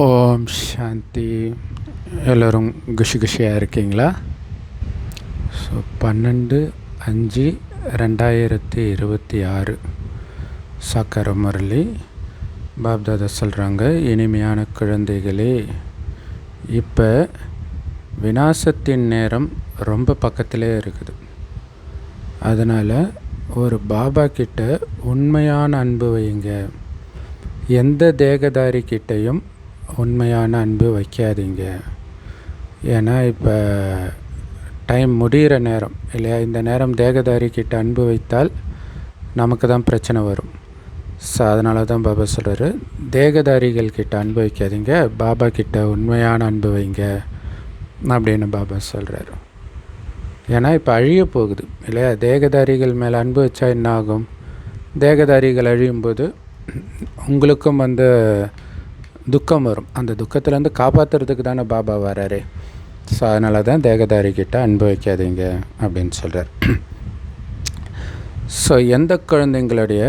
ஓம் சாந்தி. எல்லோரும் குஷி குஷியாக இருக்கீங்களா? ஸோ 12/5/2026 சாக்கார முரளி பாப்தாதா சொல்கிறாங்க, இனிமையான குழந்தைகளே, இப்போ விநாசத்தின் நேரம் ரொம்ப பக்கத்திலே இருக்குது. அதனால் ஒரு பாபா கிட்ட உண்மையான அன்பு வைங்க. எந்த தேகதாரி கிட்டையும் உண்மையான அன்பு வைக்காதீங்க. ஏன்னா இப்போ டைம் முடிகிற நேரம் இல்லையா? இந்த நேரம் தேகதாரி கிட்ட அன்பு வைத்தால் நமக்கு தான் பிரச்சனை வரும். ஸோ அதனால தான் பாபா சொல்கிறாரு, தேகதாரிகள் கிட்ட அன்பு வைக்காதீங்க, பாபா கிட்ட உண்மையான அன்பு வைங்க அப்படின்னு பாபா சொல்கிறாரு. ஏன்னா இப்போ அழிய போகுது இல்லையா? தேகதாரிகள் மேலே அன்பு வச்சா என்ன ஆகும்? தேகதாரிகள் அழியும்போது உங்களுக்கும் துக்கம் வரும். அந்த துக்கத்துலேருந்து காப்பாற்றுறதுக்கு தானே பாபா வராரு. ஸோ அதனால தான் தேகதாரி கிட்ட அன்பு வைக்காதீங்க அப்படின்னு சொல்கிறார். ஸோ எந்த குழந்தைங்களுடைய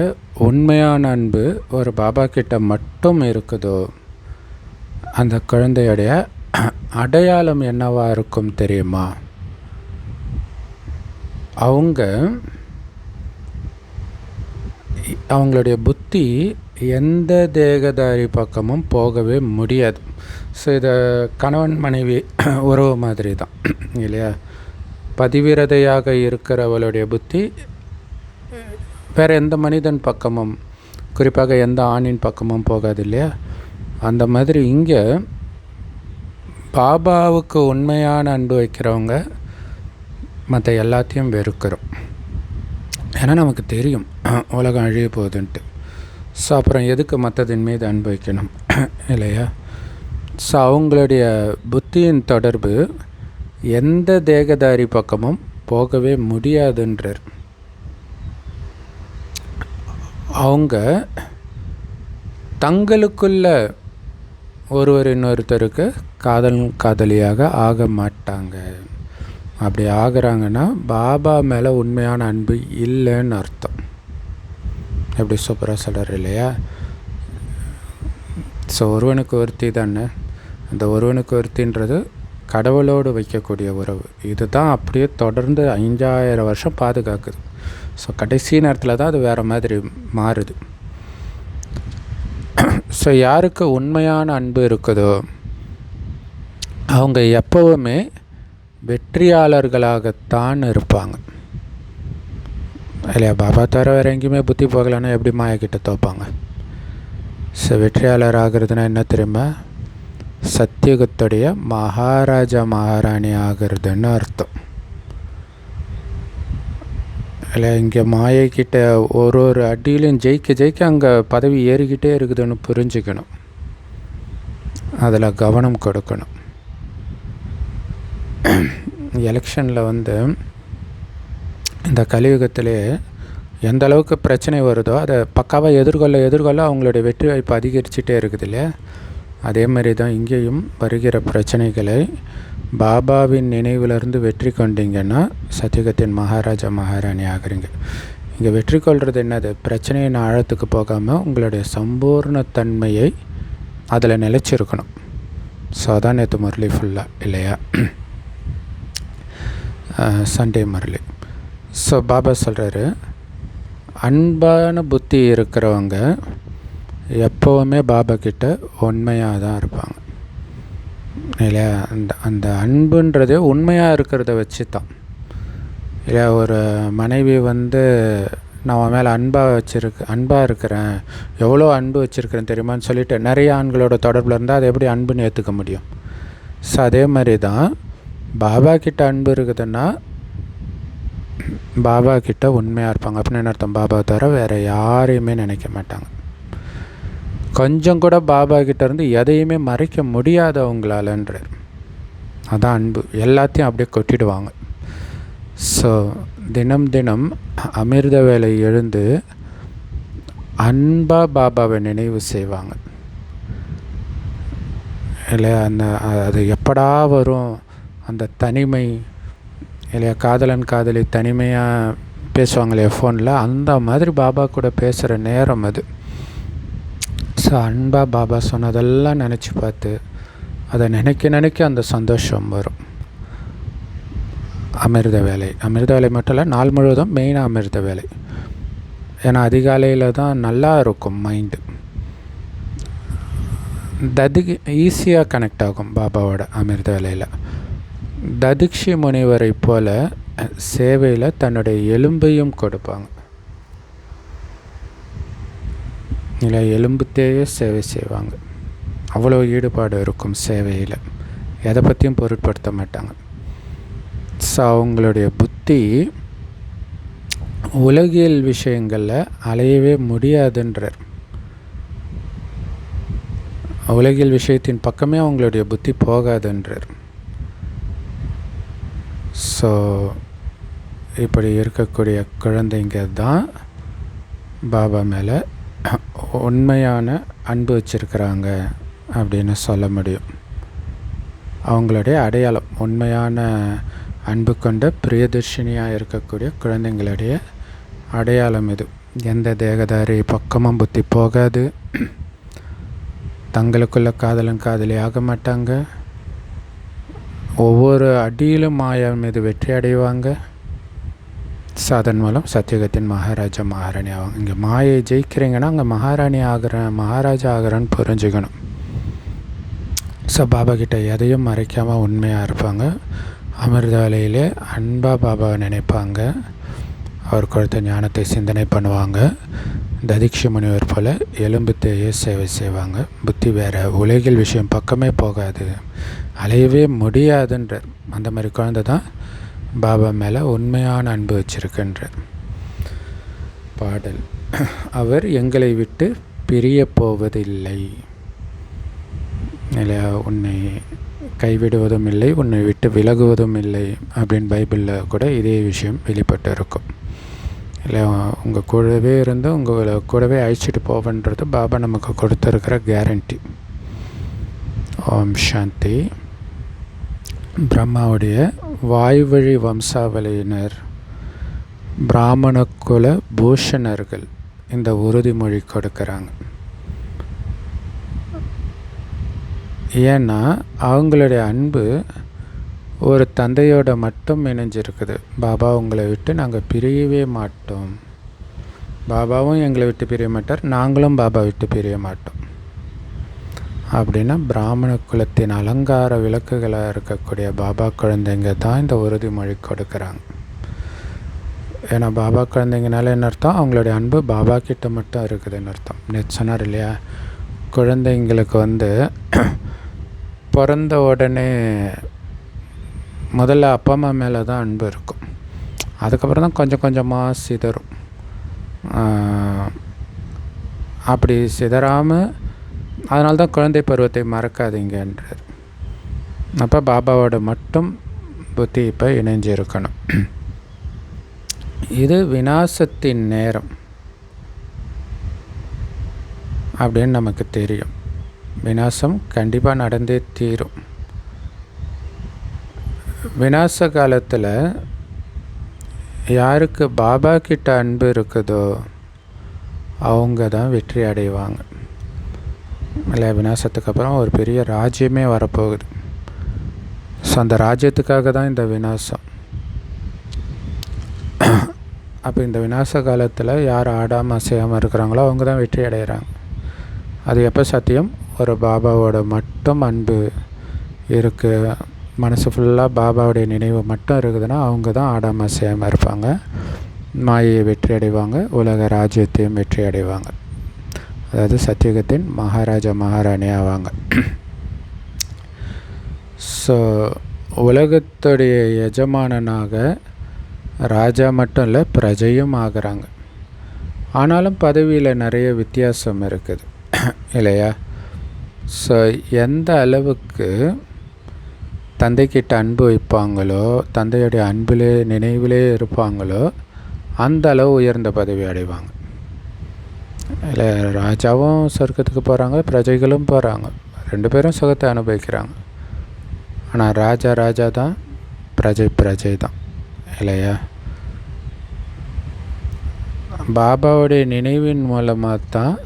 உண்மையான அன்பு ஒரு பாபா கிட்ட மட்டும் இருக்குதோ அந்த குழந்தையுடைய அடையாளம் என்னவாக இருக்கும் தெரியுமா? அவங்களுடைய புத்தி எந்த தேகதாரி பக்கமும் போகவே முடியாது. ஸோ இதை கணவன் மனைவி உறவு மாதிரி தான் இல்லையா? பதிவிரதையாக இருக்கிறவளுடைய புத்தி வேறு எந்த மனிதன் பக்கமும், குறிப்பாக எந்த ஆணின் பக்கமும் போகாது இல்லையா? அந்த மாதிரி இங்கே பாபாவுக்கு உண்மையான அன்பு வைக்கிறவங்க மற்ற எல்லாத்தையும் வெறுக்கிறோம். ஏன்னா நமக்கு தெரியும் உலகம் அழிய போகுதுன்ட்டு. ஸோ அப்புறம் எதுக்கு மற்றதின் மீது அன்பு வைக்கணும் இல்லையா? ஸோ அவங்களுடைய புத்தியின் தொடர்பு எந்த தேகதாரி பக்கமும் போகவே முடியாதுன்றார். அவங்க தங்களுக்குள்ள ஒருவர் இன்னொருத்தருக்கு காதலியாக ஆக மாட்டாங்க. அப்படி ஆகிறாங்கன்னா பாபா மேலே உண்மையான அன்பு இல்லைன்னு அர்த்தம். எப்படி சூப்பராக சொல்கிறார் இல்லையா? ஸோ ஒருவனுக்கு ஒருத்தி தானே. அந்த ஒருவனுக்கு ஒருத்தின்றது கடவுளோடு வைக்கக்கூடிய உறவு. இது தான் அப்படியே தொடர்ந்து 5000 வருஷம் பாதுகாக்குது. ஸோ கடைசி நேரத்தில் தான் அது வேறு மாதிரி மாறுது. ஸோ யாருக்கு உண்மையான அன்பு இருக்குதோ அவங்க எப்போவுமே வெற்றியாளர்களாகத்தான் இருப்பாங்க இல்லையா? பாபா தவிர வேறு எங்கேயுமே புத்தி போகலைன்னா எப்படி மாயக்கிட்ட தோப்பாங்க? ஸோ வெற்றியாளர் ஆகிறதுனா என்ன தெரியுமா? சத்தியுகத்துடைய மகாராஜா மகாராணி ஆகிறதுன்னு அர்த்தம் இல்லை? இங்கே மாயக்கிட்ட ஒரு அடியிலையும் ஜெயிக்க அங்கே பதவி ஏறிக்கிட்டே இருக்குதுன்னு புரிஞ்சுக்கணும். அதில் கவனம் கொடுக்கணும். எலெக்ஷனில் இந்த கலியுகத்திலே எந்த அளவுக்கு பிரச்சனை வருதோ அதை பக்காவாக எதிர்கொள்ள அவங்களுடைய வெற்றி வாய்ப்பு அதிகரிச்சுட்டே இருக்குது இல்லையா? அதே மாதிரி தான் இங்கேயும் வருகிற பிரச்சனைகளை பாபாவின் நினைவிலிருந்து வெற்றி கொண்டீங்கன்னா சத்தியுகத்தின் மகாராஜா மகாராணி ஆகிறீங்க. இங்கே வெற்றி கொள்வது என்னது? பிரச்சனையின் ஆழத்துக்கு போகாமல் உங்களுடைய சம்பூர்ணத்தன்மையை அதில் நிலைச்சிருக்கணும். ஸோ அதான் நேற்று முரளி ஃபுல்லாக இல்லையா? சண்டே முரளி. ஸோ பாபா சொல்கிறாரு, அன்பான புத்தி இருக்கிறவங்க எப்போவுமே பாபா கிட்ட உண்மையாக தான் இருப்பாங்க இல்லையா? அந்த அன்புன்றதே உண்மையாக இருக்கிறத வச்சு தான் இல்லையா? ஒரு மனைவி நான் அவன் மேலே அன்பாக இருக்கிறேன், எவ்வளோ அன்பு வச்சுருக்கிறேன் தெரியுமான்னு சொல்லிட்டு நிறைய ஆண்களோட தொடர்பில் இருந்தால் அதை எப்படி அன்புன்னு ஏற்றுக்க முடியும்? ஸோ அதே மாதிரி தான் பாபா கிட்ட அன்பு இருக்குதுன்னா பாபா கிட்ட உண்மையாக இருப்பாங்க. அப்படின்னு என்ன அர்த்தம்? பாபா தவிர வேறு யாரையுமே நினைக்க மாட்டாங்க. கொஞ்சம் கூட பாபா கிட்ட இருந்து எதையுமே மறைக்க முடியாது அவங்களாலன்றார். அதான் அன்பு. எல்லாத்தையும் அப்படியே கொட்டிடுவாங்க. ஸோ தினம் அமிர்த வேளை எழுந்து அன்பாக பாபாவை நினைவு செய்வாங்க இல்லையா? அது எப்படா வரும் அந்த தனிமை இல்லையா? காதலன் காதலி தனிமையாக பேசுவாங்களே ஃபோனில், அந்த மாதிரி பாபா கூட பேசுகிற நேரம் அது. ஸோ அன்பாக பாபா சொன்னதெல்லாம் நினச்சி பார்த்து அதை நினைக்க அந்த சந்தோஷம் வரும். அமிர்த வேலை மட்டும் இல்லை, நாள் முழுவதும் மெயினாக அமிர்த வேலை. ஏன்னா அதிகாலையில் தான் நல்லா இருக்கும் மைண்டு. ஈஸியாக கனெக்ட் ஆகும் பாபாவோட அமிர்த வேலையில். ததிக்ஷி முனிவரை போல் சேவையில் தன்னுடைய எலும்பையும் கொடுப்பாங்க. இல்லை, எலும்புத்தேயே சேவை செய்வாங்க. அவ்வளோ ஈடுபாடு இருக்கும் சேவையில். எதை பற்றியும் பொருட்படுத்த மாட்டாங்க. ஸோ அவங்களுடைய புத்தி உலகியல் விஷயங்களில் அலையவே முடியாதுன்றார். உலகியல் விஷயத்தின் பக்கமே அவங்களுடைய புத்தி போகாதுன்றார். ஸோ இப்படி இருக்கக்கூடிய குழந்தைங்க தான் பாபா மேலே உண்மையான அன்பு வச்சுருக்கிறாங்க அப்படின்னு சொல்ல முடியும். அவங்களுடைய அடையாளம், உண்மையான அன்பு கொண்ட பிரியதர்ஷினியாக இருக்கக்கூடிய குழந்தைங்களுடைய அடையாளம் இது. எந்த தேகதாரி பக்கமும் புத்தி போகாது. தங்களுக்குள்ள காதலி ஆக மாட்டாங்க. ஒவ்வொரு அடியிலும் மாயா மீது வெற்றி அடைவாங்க. அதன் மூலம் சத்தியுகத்தின் மகாராஜா மகாராணி ஆவாங்க. இங்கே மாயை ஜெயிக்கிறீங்கன்னா அங்கே மகாராஜா ஆகிறேன்னு புரிஞ்சுக்கணும். ஸோ பாபா கிட்ட எதையும் மறைக்காமல் உண்மையாக இருப்பாங்க. அமிர்த வேலையிலே அன்பாக பாபாவை நினைப்பாங்க. அவர் கொடுத்த ஞானத்தை சிந்தனை பண்ணுவாங்க. ததிக்ஷி முனிவர் போல் எலும்புத்தேயே சேவை செய்வாங்க. புத்தி வேறு உலகில் விஷயம் பக்கமே போகாது, அலையவே முடியாதுன்றார். அந்த மாதிரி குழந்தை தான் பாபா மேலே உண்மையான அன்பு வச்சிருக்கின்றார். பாடல்: அவர் எங்களை விட்டு பிரிய போவதில்லை. இல்லையா, உன்னை கைவிடுவதும் இல்லை, உன்னை விட்டு விலகுவதும் இல்லை அப்படின்னு பைபிளில் கூட இதே விஷயம் வெளிப்பட்டு இருக்கும். இல்லை, உங்கள் கூடவே இருந்து உங்களை கூடவே அழைச்சிட்டு போவன்றது பாபா நமக்கு கொடுத்துருக்கிற கேரண்டி. ஓம் சாந்தி. பிரம்மாவுடைய வாய்வழி வம்சாவளியினர் பிராமணக்குல பூஷணர்கள் இந்த உறுதிமொழி கொடுக்குறாங்க. ஏன்னா அவங்களுடைய அன்பு ஒரு தந்தையோட மட்டும் இணைஞ்சிருக்குது. பாபா உங்களை விட்டு நாங்கள் பிரியவே மாட்டோம், பாபாவும் எங்களை விட்டு பிரிய மாட்டார், நாங்களும் பாபா விட்டு பிரிய மாட்டோம் அப்படின்னா பிராமண குலத்தின் அலங்கார விளக்குகளாக இருக்கக்கூடிய பாபா குழந்தைங்க தான் இந்த உறுதிமொழி கொடுக்குறாங்க. ஏன்னா பாபா குழந்தைங்கனால என்ன அர்த்தம்? அவங்களுடைய அன்பு பாபா கிட்ட மட்டும் இருக்குதுன்னு அர்த்தம். நேற்று சொன்னார் இல்லையா, குழந்தைங்களுக்கு பிறந்த உடனே முதல்ல அப்பா அம்மா மேலே தான் அன்பு இருக்கும். அதுக்கப்புறம் தான் கொஞ்சம் கொஞ்சமாக சிதறும். அப்படி சிதறாமல், அதனால தான் குழந்தை பருவத்தை மறக்காதீங்கன்றார். அப்போ பாபாவோட மட்டும் புத்தி இப்போ இணைஞ்சு இருக்கணும். இது விநாசத்தின் நேரம் அப்படின்னு நமக்கு தெரியும். விநாசம் கண்டிப்பாக நடந்தே தீரும். விநாச காலத்தில் யாருக்கு பாபா கிட்ட அன்பு இருக்குதோ அவங்க தான் வெற்றி அடைவாங்க. இல்லை, விநாசத்துக்கு அப்புறம் ஒரு பெரிய ராஜ்யமே வரப்போகுது. ஸோ அந்த ராஜ்யத்துக்காக தான் இந்த விநாசம். அப்போ இந்த விநாச காலத்தில் யார் ஆடாமல் அசையாமல் இருக்கிறாங்களோ அவங்க தான் வெற்றி அடைகிறாங்க. அது எப்போ சத்தியம்? ஒரு பாபாவோட மட்டும் அன்பு இருக்குது, மனசு ஃபுல்லாக பாபாவுடைய நினைவு மட்டும் இருக்குதுன்னா அவங்க தான் ஆடாமல் அசையாமல் இருப்பாங்க, மாயை வெற்றி அடைவாங்க, உலக ராஜ்யத்தையும் வெற்றி அடைவாங்க. அதாவது சத்தியுகத்தின் மகாராஜா மகாராணி ஆவாங்க. ஸோ உலகத்துடைய எஜமானனாக ராஜா மட்டும் இல்லை, பிரஜையும் ஆகிறாங்க. ஆனாலும் பதவியில் நிறைய வித்தியாசம் இருக்குது இல்லையா? ஸோ எந்த அளவுக்கு தந்தைக்கிட்ட அன்பு வைப்பாங்களோ, தந்தையுடைய அன்பிலே நினைவிலே இருப்பாங்களோ, அந்த அளவு உயர்ந்த பதவி அடைவாங்க. இல்லை, ராஜாவும் சொர்க்கத்துக்கு போகிறாங்க, பிரஜைகளும் போகிறாங்க, 2 பேரும் சுகத்தை அனுபவிக்கிறாங்க. ஆனால் ராஜா தான், பிரஜை தான் இல்லையா? பாபாவுடைய நினைவின் மூலமாக தான்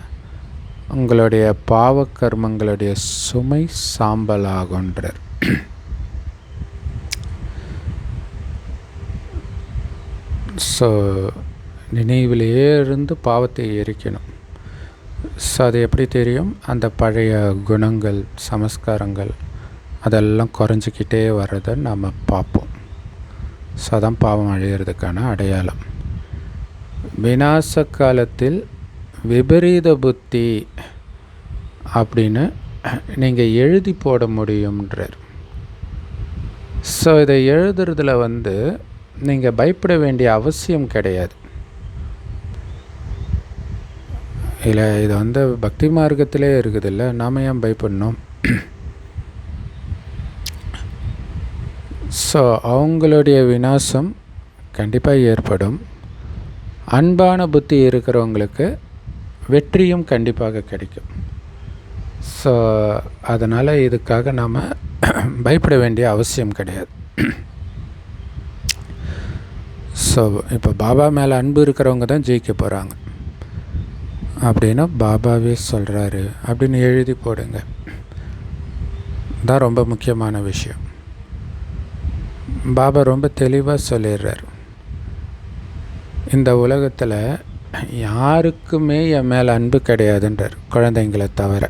உங்களுடைய பாவக்கர்மங்களுடைய சுமை சாம்பலாகுன்றார். ஸோ நினைவிலேயே இருந்து பாவத்தை எரிக்கணும். ஸோ அது எப்படி தெரியும்? அந்த பழைய குணங்கள், சமஸ்காரங்கள் அதெல்லாம் குறைஞ்சிக்கிட்டே வர்றதை நம்ம பார்ப்போம். ஸோ அதான் பாவம் அழிகிறதுக்கான அடையாளம். விநாச காலத்தில் விபரீத புத்தி அப்படின்னு நீங்கள் எழுதி போட முடியும்ன்றார். ஸோ இதை எழுதுறதுல நீங்கள் பயப்பட வேண்டிய அவசியம் கிடையாது. இல்லை, இது பக்தி மார்க்கத்திலே இருக்குதுல்ல, நாம் ஏன் பயப்படணும்? ஸோ அவங்களுடைய விநாசம் கண்டிப்பாக ஏற்படும். அன்பான புத்தி இருக்கிறவங்களுக்கு வெற்றியும் கண்டிப்பாக கிடைக்கும். ஸோ அதனால் இதுக்காக நாம் பயப்பட வேண்டிய அவசியம் கிடையாது. ஸோ இப்போ பாபா மேலே அன்பு இருக்கிறவங்க தான் ஜெயிக்க போகிறாங்க அப்படின்னா பாபாவே சொல்கிறாரு அப்படின்னு எழுதி போடுங்க. தான் ரொம்ப முக்கியமான விஷயம். பாபா ரொம்ப தெளிவாக சொல்லிடுறார், இந்த உலகத்தில் யாருக்குமே என் மேலே அன்பு கிடையாதுன்றார், குழந்தைங்களை தவிர.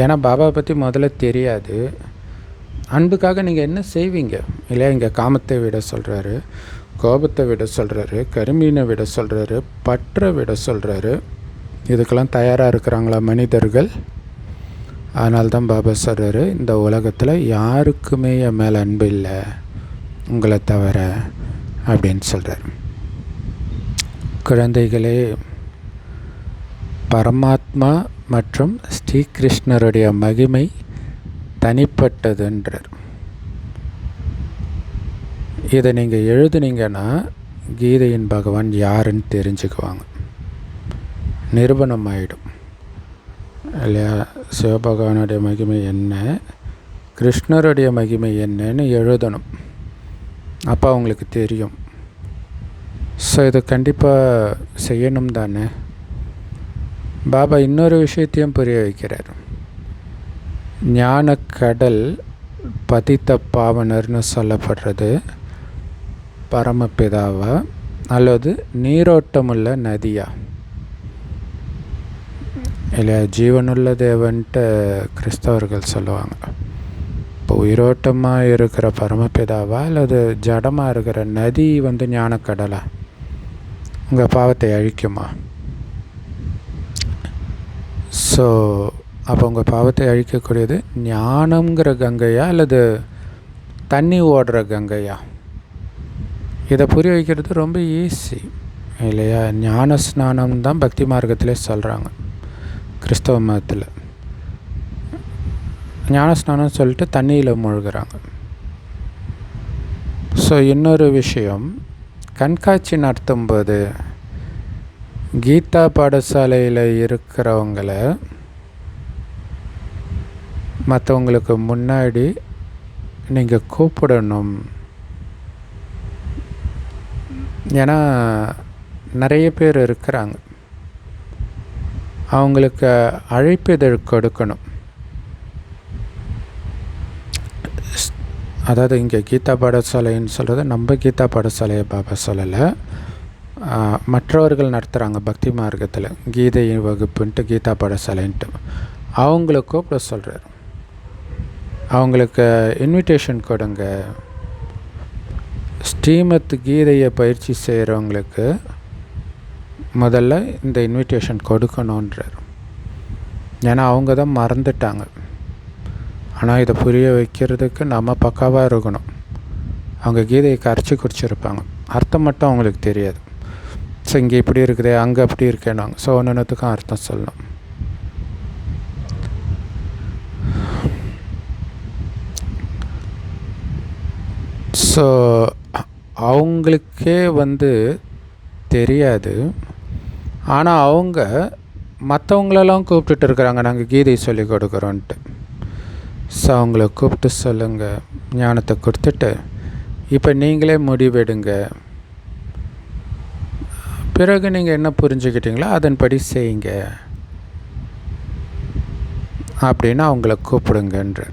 ஏன்னா பாபா பற்றி முதல்ல தெரியாது. அன்புக்காக நீங்கள் என்ன செய்வீங்க? இல்லையா, இங்கே காமத்தை விட சொல்கிறாரு, கோபத்தை விட சொல்கிறாரு, கருமீனை விட சொல்கிறாரு, பற்றை விட சொல்கிறாரு. இதுக்கெல்லாம் தயாராக இருக்கிறாங்களா மனிதர்கள்? அதனால்தான் பாபா சொல்கிறாரு, இந்த உலகத்தில் யாருக்குமே என் மேலே அன்பு இல்லை உங்களை தவிர அப்படின்னு சொல்கிறார். குழந்தைகளே, பரமாத்மா மற்றும் ஸ்ரீகிருஷ்ணருடைய மகிமை தனிப்பட்டதுன்றார். இதை நீங்கள் எழுதுனீங்கன்னா கீதையின் பகவான் யாருன்னு தெரிஞ்சுக்குவாங்க, நிரூபணம் ஆகிடும் இல்லையா? சிவபகவானுடைய மகிமை என்ன, கிருஷ்ணருடைய மகிமை என்னன்னு எழுதணும். அப்போ அவங்களுக்கு தெரியும். ஸோ இதை கண்டிப்பாக செய்யணும் தானே. பாபா இன்னொரு விஷயத்தையும் புரிய வைக்கிறார். ஞானக்கடல் பதித்த பாவனர்னு சொல்லப்படுறது பரமபிதாவா அல்லது நீரோட்டமுள்ள நதியா? இல்லையா, ஜீவனுள்ள தேவன்ட்டு கிறிஸ்தவர்கள் சொல்லுவாங்க. இப்போ உயிரோட்டமாக இருக்கிற பரமபிதாவா அல்லது ஜடமாக இருக்கிற நதி ஞானக்கடலா? உங்கள் பாவத்தை அழிக்குமா? ஸோ அப்போ உங்கள் பாவத்தை அழிக்கக்கூடியது ஞானங்கிற கங்கையா அல்லது தண்ணி ஓடுற கங்கையா? இதை புரிய வைக்கிறது ரொம்ப ஈஸி இல்லையா? ஞான ஸ்நானம் தான் பக்தி மார்க்கத்திலே சொல்கிறாங்க. கிறிஸ்தவ மதத்தில் ஞான ஸ்நானம் சொல்லிட்டு தண்ணியில் மூழ்கிறாங்க. ஸோ இன்னொரு விஷயம், கண்காட்சி நடத்தும்போது கீதா பாடசாலையில் இருக்கிறவங்களை மற்றவங்களுக்கு முன்னாடி நீங்கள் கூப்பிடணும். ஏன்னா நிறைய பேர் இருக்கிறாங்க, அவங்களுக்கு அழைப்பிதழ் கொடுக்கணும். அதாவது இங்கே கீதா பாடசாலைன்னு சொல்கிறது நம்ம கீதா பாடசாலையை பாபா சொல்லலை, மற்றவர்கள் நடத்துகிறாங்க பக்தி மார்க்கத்தில் கீதை வகுப்புன்ட்டு கீதா பாடசாலைன்ட்டு. அவங்கள கூப்பிட சொல்கிறார். அவங்களுக்கு இன்விடேஷன் கொடுங்க. ஸ்ரீமத் கீதையை பயிற்சி செய்கிறவங்களுக்கு முதல்ல இந்த இன்விடேஷன் கொடுக்கணுன்றார். ஏன்னா அவங்க தான் மறந்துட்டாங்க. ஆனால் இதை புரிய வைக்கிறதுக்கு நம்ம பக்காவாக இருக்கணும். அவங்க கீதையை கரைச்சி குடிச்சிருப்பாங்க, அர்த்தம் மட்டும் அவங்களுக்கு தெரியாது. ஸோ இங்கே இப்படி இருக்குது, அங்கே அப்படி இருக்கேனாங்க. ஸோ ஒன்றுத்துக்கும் அர்த்தம் சொல்லணும். ஸோ அவங்களுக்கே தெரியாது. ஆனால் அவங்க மற்றவங்களெல்லாம் கூப்பிட்டுட்டு இருக்கிறாங்க, நாங்கள் கீதை சொல்லி கொடுக்குறோன்ட்டு. ஸோ அவங்கள கூப்பிட்டு சொல்லுங்கள், ஞானத்தை கொடுத்துட்டு இப்போ நீங்களே முடிவெடுங்க. பிறகு நீங்கள் என்ன புரிஞ்சுக்கிட்டீங்களோ அதன்படி செய்யுங்க அப்படின்னு அவங்கள கூப்பிடுங்கன்ற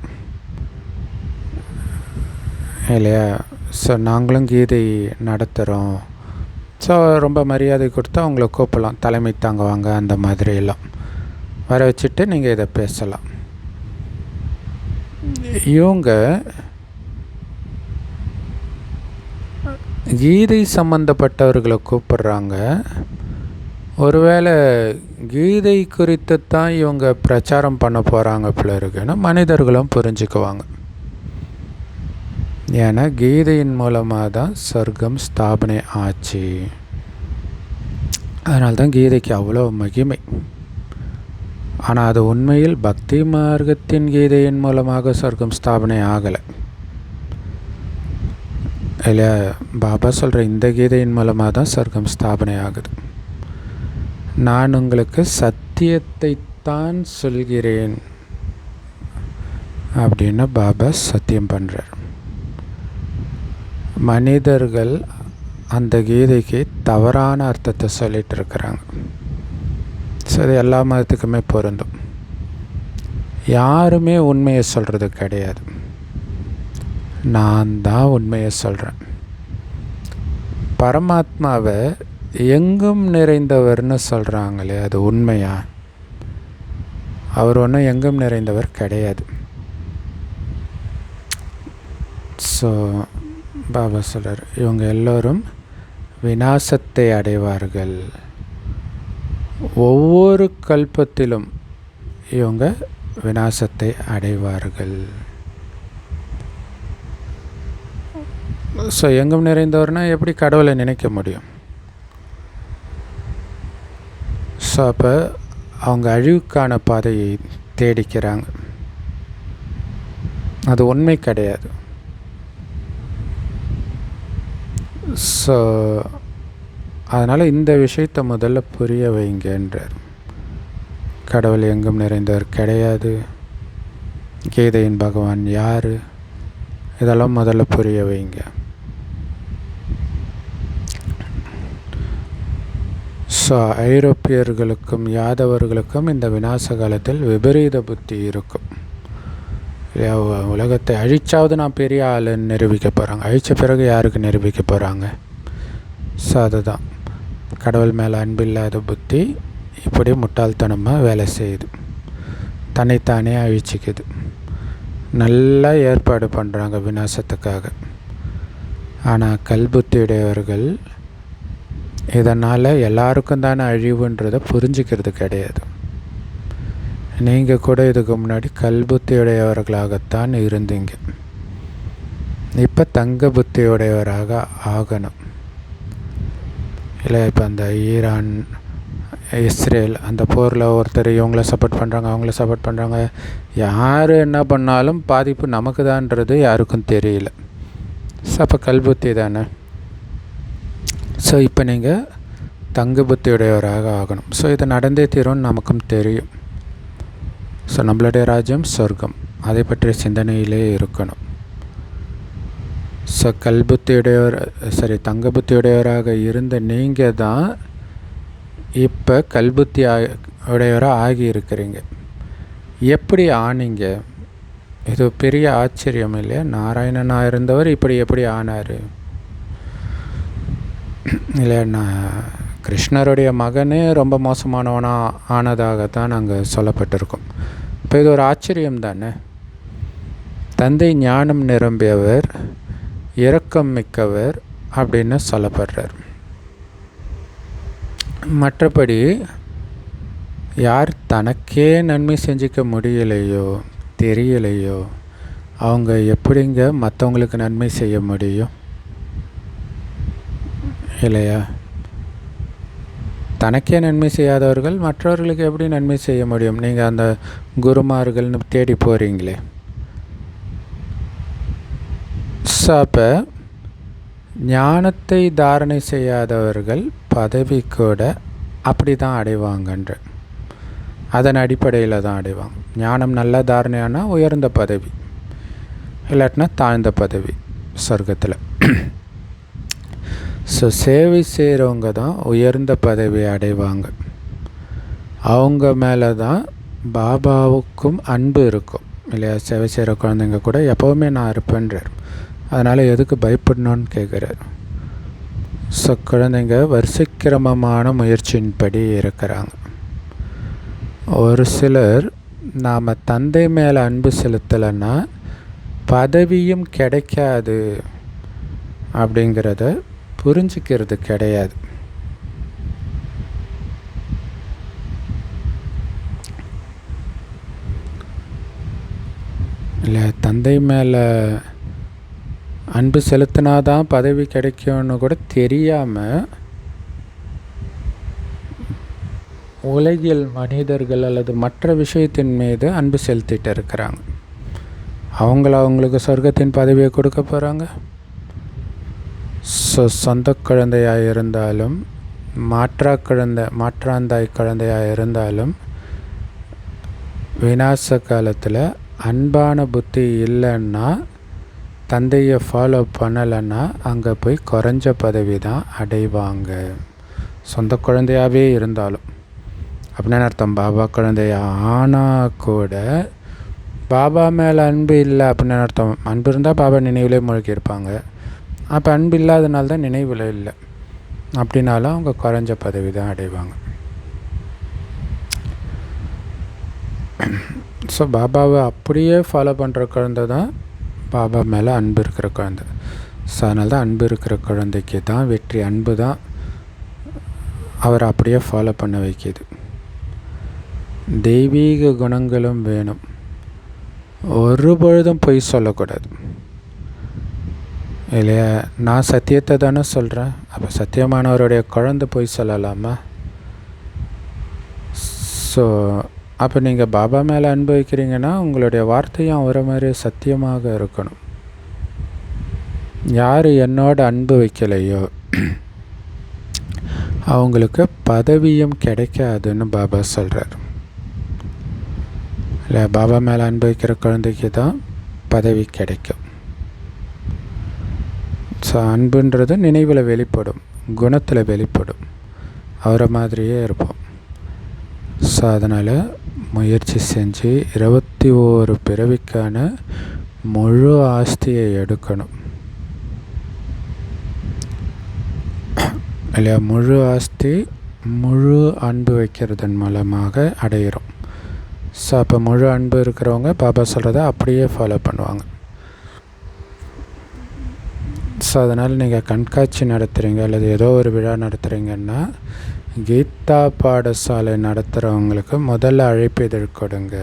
இல்லையா. ஸோ நாங்களும் கீதை நடத்துகிறோம். ஸோ ரொம்ப மரியாதை கொடுத்து அவங்கள கூப்பிடலாம், தலைமை தாங்குவாங்க அந்த மாதிரியெல்லாம் வர வச்சுட்டு நீங்கள் இதை பேசலாம். இவங்க கீதை சம்மந்தப்பட்டவர்களை கூப்பிடுறாங்க. ஒருவேளை கீதை குறித்து தான் இவங்க பிரச்சாரம் பண்ண போகிறாங்க போல இருக்குன்னு மனிதர்களும் புரிஞ்சுக்குவாங்க. ஏன்னா கீதையின் மூலமாக தான் சொர்க்கம் ஸ்தாபனை ஆச்சு. அதனால தான் கீதைக்கு அவ்வளோ மகிமை. ஆனால் அது உண்மையில் பக்தி மார்க்கத்தின் கீதையின் மூலமாக சொர்க்கம் ஸ்தாபனை ஆகலை இல்லை. பாபா சொல்கிற இந்த கீதையின் மூலமாக தான் சொர்க்கம் ஸ்தாபனை ஆகுது. நான் உங்களுக்கு சத்தியத்தைத்தான் சொல்கிறேன் அப்படின்னு பாபா சத்தியம் பண்ணுறார். மனிதர்கள் அந்த கீதைக்கு தவறான அர்த்தத்தை சொல்லிகிட்டு இருக்கிறாங்க. ஸோ அது எல்லா மதத்துக்குமே பொருந்தும். யாருமே உண்மையை சொல்கிறது கிடையாது. நான் தான் உண்மையை சொல்கிறேன். பரமாத்மாவை எங்கும் நிறைந்தவர்னு சொல்கிறாங்களே, அது உண்மையா? அவர் ஒன்றும் எங்கும் நிறைந்தவர் கிடையாது. ஸோ பாபா சொல்கிறார், இவங்க எல்லோரும் விநாசத்தை அடைவார்கள். ஒவ்வொரு கல்பத்திலும் இவங்க விநாசத்தை அடைவார்கள். ஸோ எங்கும் நிறைந்தவர்னால் எப்படி கடவுளை நினைக்க முடியும்? ஸோ அப்போ அவங்க அழிவுக்கான பாதையை தேடிக்கிறாங்க. அது உண்மை கிடையாது. ஸோ அதனால் இந்த விஷயத்தை முதல்ல புரிய வைங்கன்றார். கடவுள் எங்கும் நிறைந்தவர் கிடையாது. கீதையின் பகவான் யார்? இதெல்லாம் முதல்ல புரிய வைங்க. ஸோ ஐரோப்பியர்களுக்கும் யாதவர்களுக்கும் இந்த விநாச காலத்தில் விபரீத புத்தி இருக்கும். உலகத்தை அழிச்சாவது நான் பெரிய ஆளுன்னு நிரூபிக்க போகிறாங்க. அழித்த பிறகு யாருக்கு நிரூபிக்க போகிறாங்க? ஸோ அதுதான் கடவுள் மேலே அன்பில்லாத புத்தி இப்படி முட்டாள்தனமாக வேலை செய்யுது, தன்னைத்தானே அழிச்சிக்குது. நல்லா ஏற்பாடு பண்ணுறாங்க விநாசத்துக்காக. ஆனால் கல்புத்தியுடையவர்கள் இதனால் எல்லாருக்கும் தானே அழிவுன்றதை புரிஞ்சிக்கிறது கிடையாது. நீங்கள் கூட இதுக்கு முன்னாடி கல்புத்தியுடையவர்களாகத்தான் இருந்தீங்க. இப்போ தங்க புத்தியுடையவராக ஆகணும் இல்லை. இப்போ அந்த ஈரான் இஸ்ரேல் அந்த போரில் ஒருத்தர் இவங்கள சப்போர்ட் பண்ணுறாங்க, அவங்கள சப்போர்ட் பண்ணுறாங்க. யார் என்ன பண்ணாலும் பாதிப்பு நமக்கு தான்ன்றது யாருக்கும் தெரியல. ஸோ அப்போ கல்புத்தி தானே. ஸோ இப்போ நீங்கள் தங்க புத்தியுடையவராக ஆகணும். ஸோ இது நடந்தே தீரும்னு நமக்கும் தெரியும். ஸோ நம்மளுடைய ராஜ்யம் சொர்க்கம், அதை பற்றிய சிந்தனையிலே இருக்கணும். ஸோ தங்க புத்தியுடையவராக இருந்த நீங்கள் தான் இப்போ கல்புத்தி உடையவராக ஆகி இருக்கிறீங்க. எப்படி ஆனீங்க? இது பெரிய ஆச்சரியம் இல்லையா? நாராயணனாக இருந்தவர் இப்படி எப்படி ஆனார் இல்லையா? கிருஷ்ணருடைய மகனே ரொம்ப மோசமானவனாக ஆனதாகத்தான் நாங்கள் சொல்லப்பட்டிருக்கோம். இப்போ இது ஒரு ஆச்சரியம் தானே. தந்தை ஞானம் நிரம்பியவர், இரக்கம் மிக்கவர் அப்படின்னு சொல்லப்படுறார். மற்றபடி யார் தனக்கே நன்மை செஞ்சிக்க முடியலையோ தெரியலையோ அவங்க எப்படிங்க மற்றவங்களுக்கு நன்மை செய்ய முடியும் இல்லையா? தனக்கே நன்மை செய்யாதவர்கள் மற்றவர்களுக்கு எப்படி நன்மை செய்ய முடியும்? நீங்கள் அந்த குருமார்கள்னு தேடி போகிறீங்களே. ஸோ அப்போ ஞானத்தை தாரணை செய்யாதவர்கள் பதவி கூட அப்படி தான் அடைவாங்கன்ற அதன் அடிப்படையில் தான் அடைவாங்க. ஞானம் நல்ல தாரணையானால் உயர்ந்த பதவி, இல்லாட்டினா தாழ்ந்த பதவி சொர்க்கத்தில். ஸோ சேவை செய்கிறவங்க தான் உயர்ந்த பதவி அடைவாங்க. அவங்க மேலே தான் பாபாவுக்கும் அன்பு இருக்கும் இல்லையா? சேவை செய்கிற குழந்தைங்க கூட எப்போவுமே நான் இருப்பேன்றார். அதனால் எதுக்கு பயப்படணும்னு கேட்குறார். ஸோ குழந்தைங்க வரிசைக்கிரமமான முயற்சியின்படி இருக்கிறாங்க. ஒரு சிலர் நாம் தந்தை மேலே அன்பு செலுத்தலைன்னா பதவியும் கிடைக்காது அப்படிங்கிறத புரிஞ்சிக்கிறது கிடையாது. இல்லை, தந்தை மேலே அன்பு செலுத்தினாதான் பதவி கிடைக்கும்னு கூட தெரியாமல் உலகில் மனிதர்கள் அல்லது மற்ற விஷயத்தின் மீது அன்பு செலுத்திட்டு இருக்கிறாங்க. அவங்களுக்கு சொர்க்கத்தின் பதவியை கொடுக்க போகிறாங்க. சொந்த குழந்தையாக இருந்தாலும் மாற்றாந்தாய் குழந்தையாக இருந்தாலும் விநாச காலத்தில் அன்பான புத்தி இல்லைன்னா, தந்தையை ஃபாலோ பண்ணலைன்னா அங்கே போய் குறைஞ்ச பதவி தான் அடைவாங்க. சொந்த குழந்தையாகவே இருந்தாலும் அப்படின்னு அர்த்தம். பாபா குழந்தைய ஆனால் கூட பாபா மேலே அன்பு இல்லை அப்படின்னு அர்த்தம். அன்பு இருந்தால் பாபா நினைவிலே மூழ்கியிருப்பாங்க. அப்போ அன்பு இல்லாதனால தான் நினைவில் இல்லை அப்படின்னாலும் அவங்க குறைஞ்ச பதவி தான் அடைவாங்க. ஸோ பாபாவை அப்படியே ஃபாலோ பண்ணுற குழந்தை தான் பாபா மேலே அன்பு இருக்கிற குழந்தை. ஸோ அதனால தான் அன்பு இருக்கிற குழந்தைக்கு தான் வெற்றி. அன்பு தான் அவரை அப்படியே ஃபாலோ பண்ண வைக்கிது. தெய்வீக குணங்களும் வேணும். ஒரு பொழுதும் பொய் சொல்லக்கூடாது இல்லையா? நான் சத்தியத்தை தானே சொல்கிறேன். அப்போ சத்தியமானவருடைய குழந்தை பொய் சொல்லலாமா? ஸோ அப்போ நீங்கள் பாபா மேலே அன்பு வைக்கிறீங்கன்னா உங்களுடைய வார்த்தையும் அவரை மாதிரி சத்தியமாக இருக்கணும். யார் என்னோட அன்பு வைக்கலையோ அவங்களுக்கு பதவியும் கிடைக்காதுன்னு பாபா சொல்கிறார். இல்லை, பாபா மேலே அன்பு வைக்கிற குழந்தைக்கு தான் பதவி கிடைக்கும். ஸோ அன்புன்றது நினைவில் வெளிப்படும், குணத்தில் வெளிப்படும். அவரை மாதிரியே இருப்போம். ஸோ அதனால் முயற்சி செஞ்சு 21 பிறவிக்கான முழு ஆஸ்தியை எடுக்கணும் இல்லையா? முழு ஆஸ்தி முழு அன்பு வைக்கிறதன் மூலமாக அடையிறோம். ஸோ அப்போ முழு அன்பு இருக்கிறவங்க பாபா சொல்கிறத அப்படியே ஃபாலோ பண்ணுவாங்க. ஸோ அதனால் நீங்கள் கண்காட்சி நடத்துகிறீங்க அல்லது ஏதோ ஒரு விழா நடத்துகிறீங்கன்னா கீதா பாடசாலை நடத்துகிறவங்களுக்கு முதல்ல அழைப்பிதழ் கொடுங்க.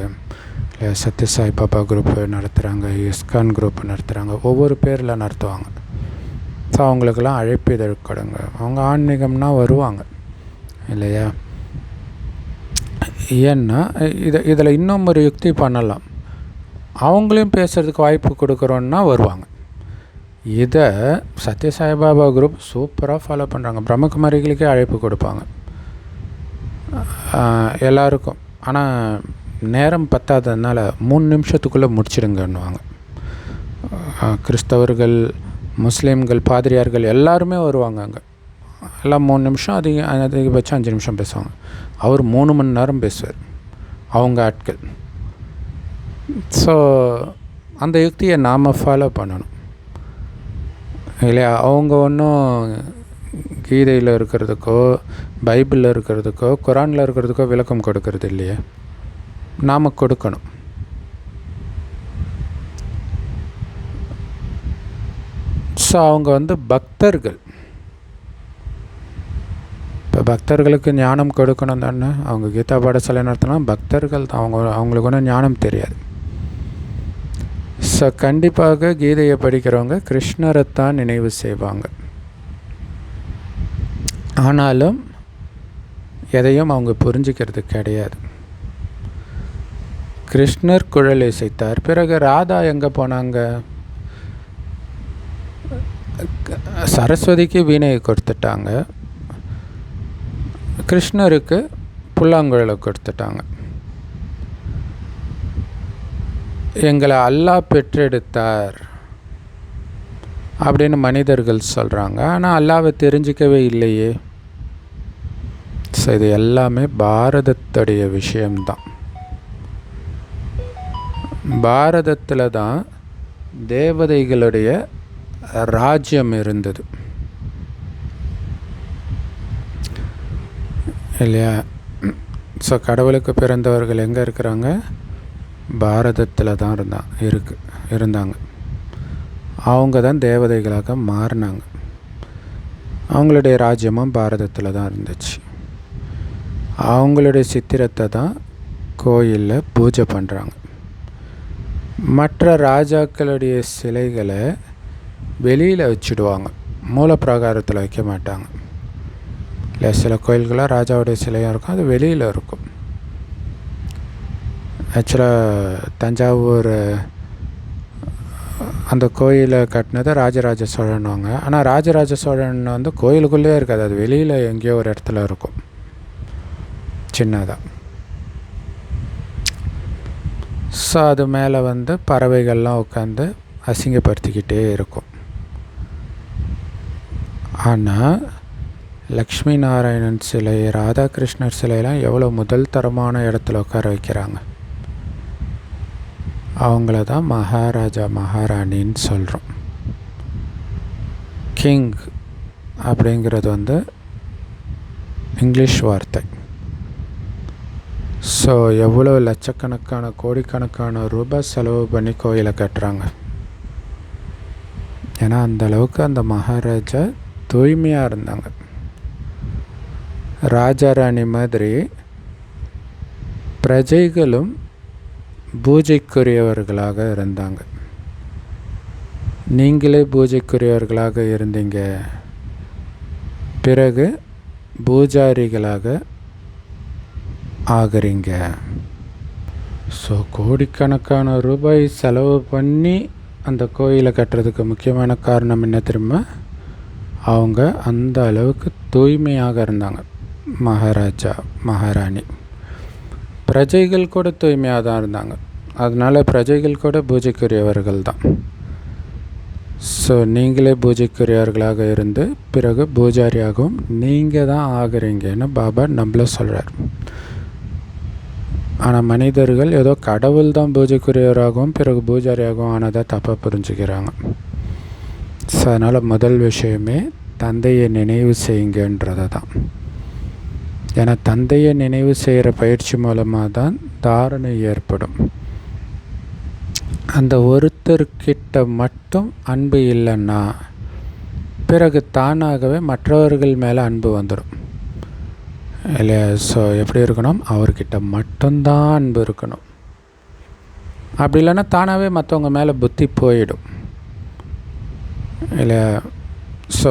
இல்லை, சத்ய சாய் பாபா குரூப்பு நடத்துகிறாங்க, இஸ்கான் குரூப்பு நடத்துகிறாங்க, ஒவ்வொரு பேரில் நடத்துவாங்க. ஸோ அவங்களுக்கெல்லாம் அழைப்பிதழ் கொடுங்க. அவங்க ஆன்மீகம்னா வருவாங்க இல்லையா? ஏன்னா இதில் இன்னும் ஒரு யுக்தி பண்ணலாம். அவங்களையும் பேசுகிறதுக்கு வாய்ப்பு கொடுக்குறோன்னா வருவாங்க. இதை சத்ய சாய்பாபா குரூப் சூப்பராக ஃபாலோ பண்ணுறாங்க. பிரம்மகுமாரிகளுக்கே அழைப்பு கொடுப்பாங்க எல்லாருக்கும். ஆனால் நேரம் பத்தாததுனால 3 நிமிஷத்துக்குள்ளே முடிச்சிடுங்கன்னுவாங்க. கிறிஸ்தவர்கள், முஸ்லீம்கள், பாதிரியார்கள் எல்லாருமே வருவாங்க. அங்கே எல்லாம் 3 நிமிஷம், அதிகபட்சம் 5 நிமிஷம் பேசுவாங்க. அவர் 3 மணி நேரம் பேசுவார், அவங்க ஆட்கள். ஸோ அந்த யுக்தியை நாம் ஃபாலோ பண்ணணும் இல்லையா? அவங்க ஒன்றும் கீதையில் இருக்கிறதுக்கோ பைபிளில் இருக்கிறதுக்கோ குரானில் இருக்கிறதுக்கோ விளக்கம் கொடுக்கறது இல்லையே, நாம் கொடுக்கணும். ஸோ அவங்க பக்தர்கள். இப்போ பக்தர்களுக்கு ஞானம் கொடுக்கணும் தானே. அவங்க கீதா பாடசாலை நடத்தினா பக்தர்கள் தான். அவங்களுக்கு ஒன்றும் ஞானம் தெரியாது. ஸோ கண்டிப்பாக கீதையை படிக்கிறவங்க கிருஷ்ணரை தான் நினைவு செய்வாங்க. ஆனாலும் எதையும் அவங்க புரிஞ்சிக்கிறது கிடையாது. கிருஷ்ணர் குழல் இசைத்தார், பிறகு ராதா எங்கே போனாங்க? சரஸ்வதிக்கு வீணையை கொடுத்துட்டாங்க, கிருஷ்ணருக்கு புல்லாங்குழலை கொடுத்துட்டாங்க. எங்களை அல்லாஹ் பெற்றெடுத்தார் அப்படின்னு மனிதர்கள் சொல்கிறாங்க. ஆனால் அல்லாவை தெரிஞ்சிக்கவே இல்லையே. ஸோ இது எல்லாமே பாரதத்துடைய விஷயம்தான். பாரதத்தில் தான் தேவதைகளுடைய ராஜ்யம் இருந்தது இல்லையா? ஸோ கடவுளுக்கு பிறந்தவர்கள் எங்கே இருக்கிறாங்க? பாரதத்தில் தான் இருந்தாங்க. அவங்க தான் தேவதைகளாக மாறினாங்க. அவங்களுடைய ராஜ்யமும் பாரதத்தில் தான் இருந்துச்சு. அவங்களுடைய சித்திரத்தை தான் கோயிலில் பூஜை பண்ணுறாங்க. மற்ற ராஜாக்களுடைய சிலைகளை வெளியில் வச்சுடுவாங்க, மூல பிரகாரத்தில் வைக்க மாட்டாங்க. இல்லை, சில கோயில்களாக ராஜாவுடைய சிலையாக இருக்கும், அது வெளியில் இருக்கும். ஆக்சுவலாக தஞ்சாவூர் அந்த கோயிலை கட்டினது ராஜராஜ சோழன்வாங்க. ஆனால் ராஜராஜ சோழன் வந்து கோயிலுக்குள்ளேயே இருக்காது, அது வெளியில் எங்கேயோ ஒரு இடத்துல இருக்கும் சின்னதாக. ஸோ அது மேலே வந்து பறவைகள்லாம் உட்காந்து அசிங்கப்படுத்திக்கிட்டே இருக்கும். ஆனால் லக்ஷ்மி நாராயணன் சிலை, ராதாகிருஷ்ணர் சிலையெல்லாம் எவ்வளோ முதல் தரமான இடத்துல உட்கார வைக்கிறாங்க. அவங்கள தான் மகாராஜா மகாராணின்னு சொல்கிறோம். கிங் அப்படிங்கிறது வந்து இங்கிலீஷ் வார்த்தை. ஸோ எவ்வளோ லட்சக்கணக்கான கோடிக்கணக்கான ரூபாய் செலவு பண்ணி கோயிலை கட்டுறாங்க. ஏன்னா அந்த அளவுக்கு அந்த மகாராஜா தூய்மையாக இருந்தாங்க. ராஜாராணி மாதிரி பிரஜைகளும் பூஜைக்குரியவர்களாக இருந்தாங்க. நீங்களே பூஜைக்குரியவர்களாக இருந்தீங்க, பிறகு பூஜாரிகளாக ஆகிறீங்க. ஸோ கோடிக்கணக்கான ரூபாய் செலவு பண்ணி அந்த கோயிலை கட்டுறதுக்கு முக்கியமான காரணம் என்ன தெரியுமா? அவங்க அந்த அளவுக்கு தூய்மையாக இருந்தாங்க. மகாராஜா மகாராணி பிரஜைகள் கூட தூய்மையாக தான் இருந்தாங்க. அதனால் பிரஜைகள் கூட பூஜைக்குரியவர்கள் தான். ஸோ நீங்களே பூஜைக்குரியவர்களாக இருந்து பிறகு பூஜாரியாகவும் நீங்கள் தான் ஆகிறீங்கன்னு பாபா நம்மள சொல்கிறார். ஆனால் மனிதர்கள் ஏதோ கடவுள் தான் பூஜைக்குரியவராகவும் பிறகு பூஜாரியாகவும் ஆனதாக தப்பாக புரிஞ்சுக்கிறாங்க. ஸோ அதனால் முதல் விஷயமே தந்தையை நினைவு செய்யுங்கன்றது தான். ஏன்னா தந்தையை நினைவு செய்கிற பயிற்சி மூலமாக தான் தாரணை ஏற்படும். அந்த ஒருத்தர்கிட்ட மட்டும் அன்பு இல்லைன்னா பிறகு தானாகவே மற்றவர்கள் மேலே அன்பு வந்துடும் இல்லையா? ஸோ எப்படி இருக்கணும்? அவர்கிட்ட மட்டும்தான் அன்பு இருக்கணும். அப்படி இல்லைன்னா தானாகவே மற்றவங்க மேலே புத்தி போயிடும் இல்லையா? ஸோ